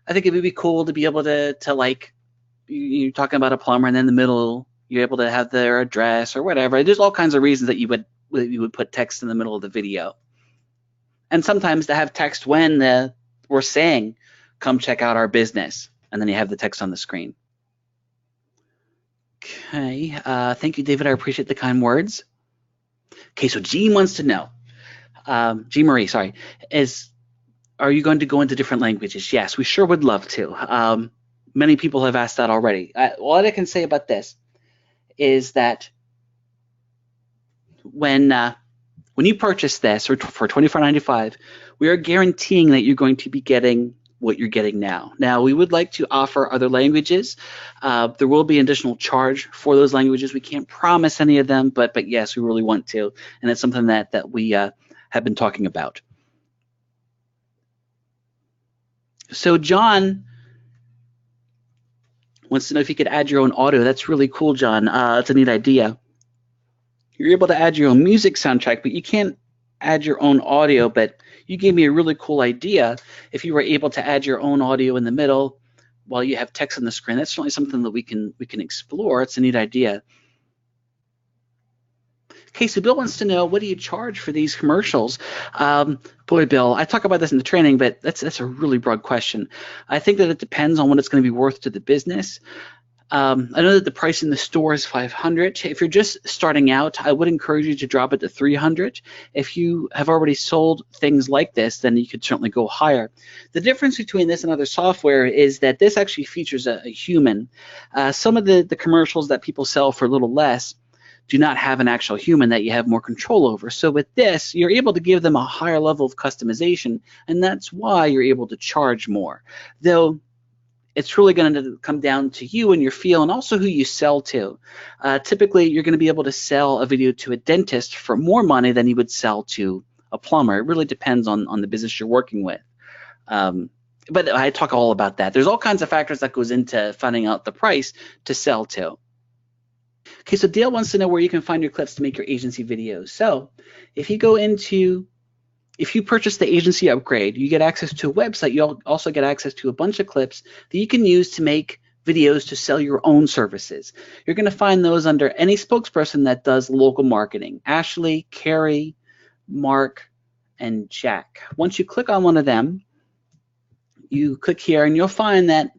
I think it would be cool to be able to like, you're talking about a plumber, and then in the middle you're able to have their address or whatever. There's all kinds of reasons that you would put text in the middle of the video, and sometimes to have text when we're saying, "Come check out our business," and then you have the text on the screen. Okay, thank you, David. I appreciate the kind words. Okay, so Jean wants to know, Jean Marie, sorry, are you going to go into different languages? Yes, we sure would love to. Many people have asked that already. All I can say about this is that when you purchase this for $24.95, we are guaranteeing that you're going to be getting what you're getting now. Now, we would like to offer other languages. There will be an additional charge for those languages. We can't promise any of them, but yes, we really want to, and it's something that we have been talking about. So John wants to know if you could add your own audio. That's really cool, John. That's a neat idea. You're able to add your own music soundtrack, but you can't add your own audio. But you gave me a really cool idea. If you were able to add your own audio in the middle while you have text on the screen, that's certainly something that we can explore. It's a neat idea. Okay, so Bill wants to know, what do you charge for these commercials? Boy, Bill, I talk about this in the training, but that's a really broad question. I think that it depends on what it's going to be worth to the business. I know that the price in the store is $500. If you're just starting out, I would encourage you to drop it to $300. If you have already sold things like this, then you could certainly go higher. The difference between this and other software is that this actually features a human. Some of the commercials that people sell for a little less do not have an actual human that you have more control over. So with this, you're able to give them a higher level of customization, and that's why you're able to charge more. Though it's really going to come down to you and your feel, and also who you sell to. Typically, you're going to be able to sell a video to a dentist for more money than you would sell to a plumber. It really depends on the business you're working with. But I talk all about that. There's all kinds of factors that goes into finding out the price to sell to. Okay, so Dale wants to know where you can find your clips to make your agency videos. So if you purchase the agency upgrade, you get access to a website. You'll also get access to a bunch of clips that you can use to make videos to sell your own services. You're going to find those under any spokesperson that does local marketing. Ashley, Carrie, Mark, and Jack. Once you click on one of them, you click here and you'll find that,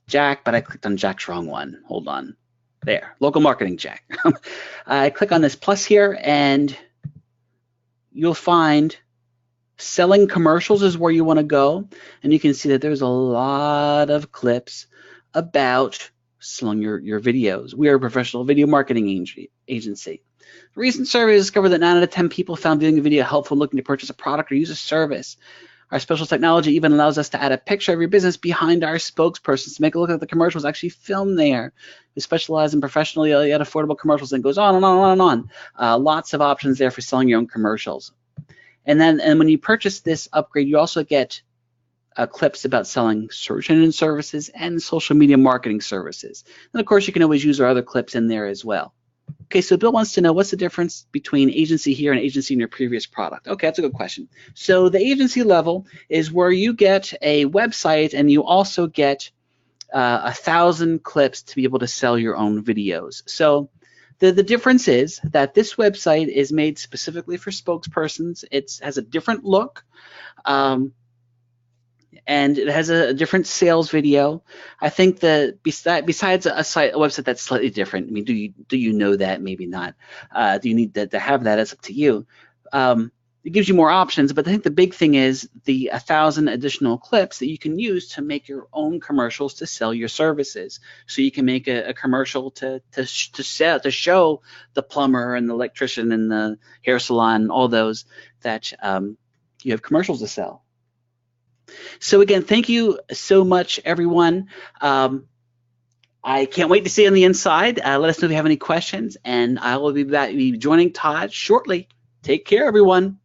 Jack, but I clicked on Jack's wrong one. Hold on. There, local marketing Jack. I click on this plus here and you'll find selling commercials is where you want to go. And you can see that there's a lot of clips about selling your videos. We are a professional video marketing agency. A recent survey discovered that 9 out of 10 people found viewing a video helpful looking to purchase a product or use a service. Our special technology even allows us to add a picture of your business behind our spokespersons to make it look like the commercial is actually filmed there. We specialize in professionally yet affordable commercials, and it goes on and on and on. Lots of options there for selling your own commercials. And when you purchase this upgrade, you also get clips about selling search engine services and social media marketing services. And of course, you can always use our other clips in there as well. Okay, so Bill wants to know what's the difference between agency here and agency in your previous product. Okay, that's a good question. So the agency level is where you get a website and you also get 1,000 clips to be able to sell your own videos. So the difference is that this website is made specifically for spokespersons. It has a different look. And it has a different sales video. I think that besides a website that's slightly different, I mean, do you know that? Maybe not. Do you need to have that? It's up to you. It gives you more options, but I think the big thing is the 1,000 additional clips that you can use to make your own commercials to sell your services. So you can make a commercial to show the plumber and the electrician and the hair salon, all those that you have commercials to sell. So again, thank you so much, everyone. I can't wait to see you on the inside. Let us know if you have any questions, and I will be joining Todd shortly. Take care, everyone.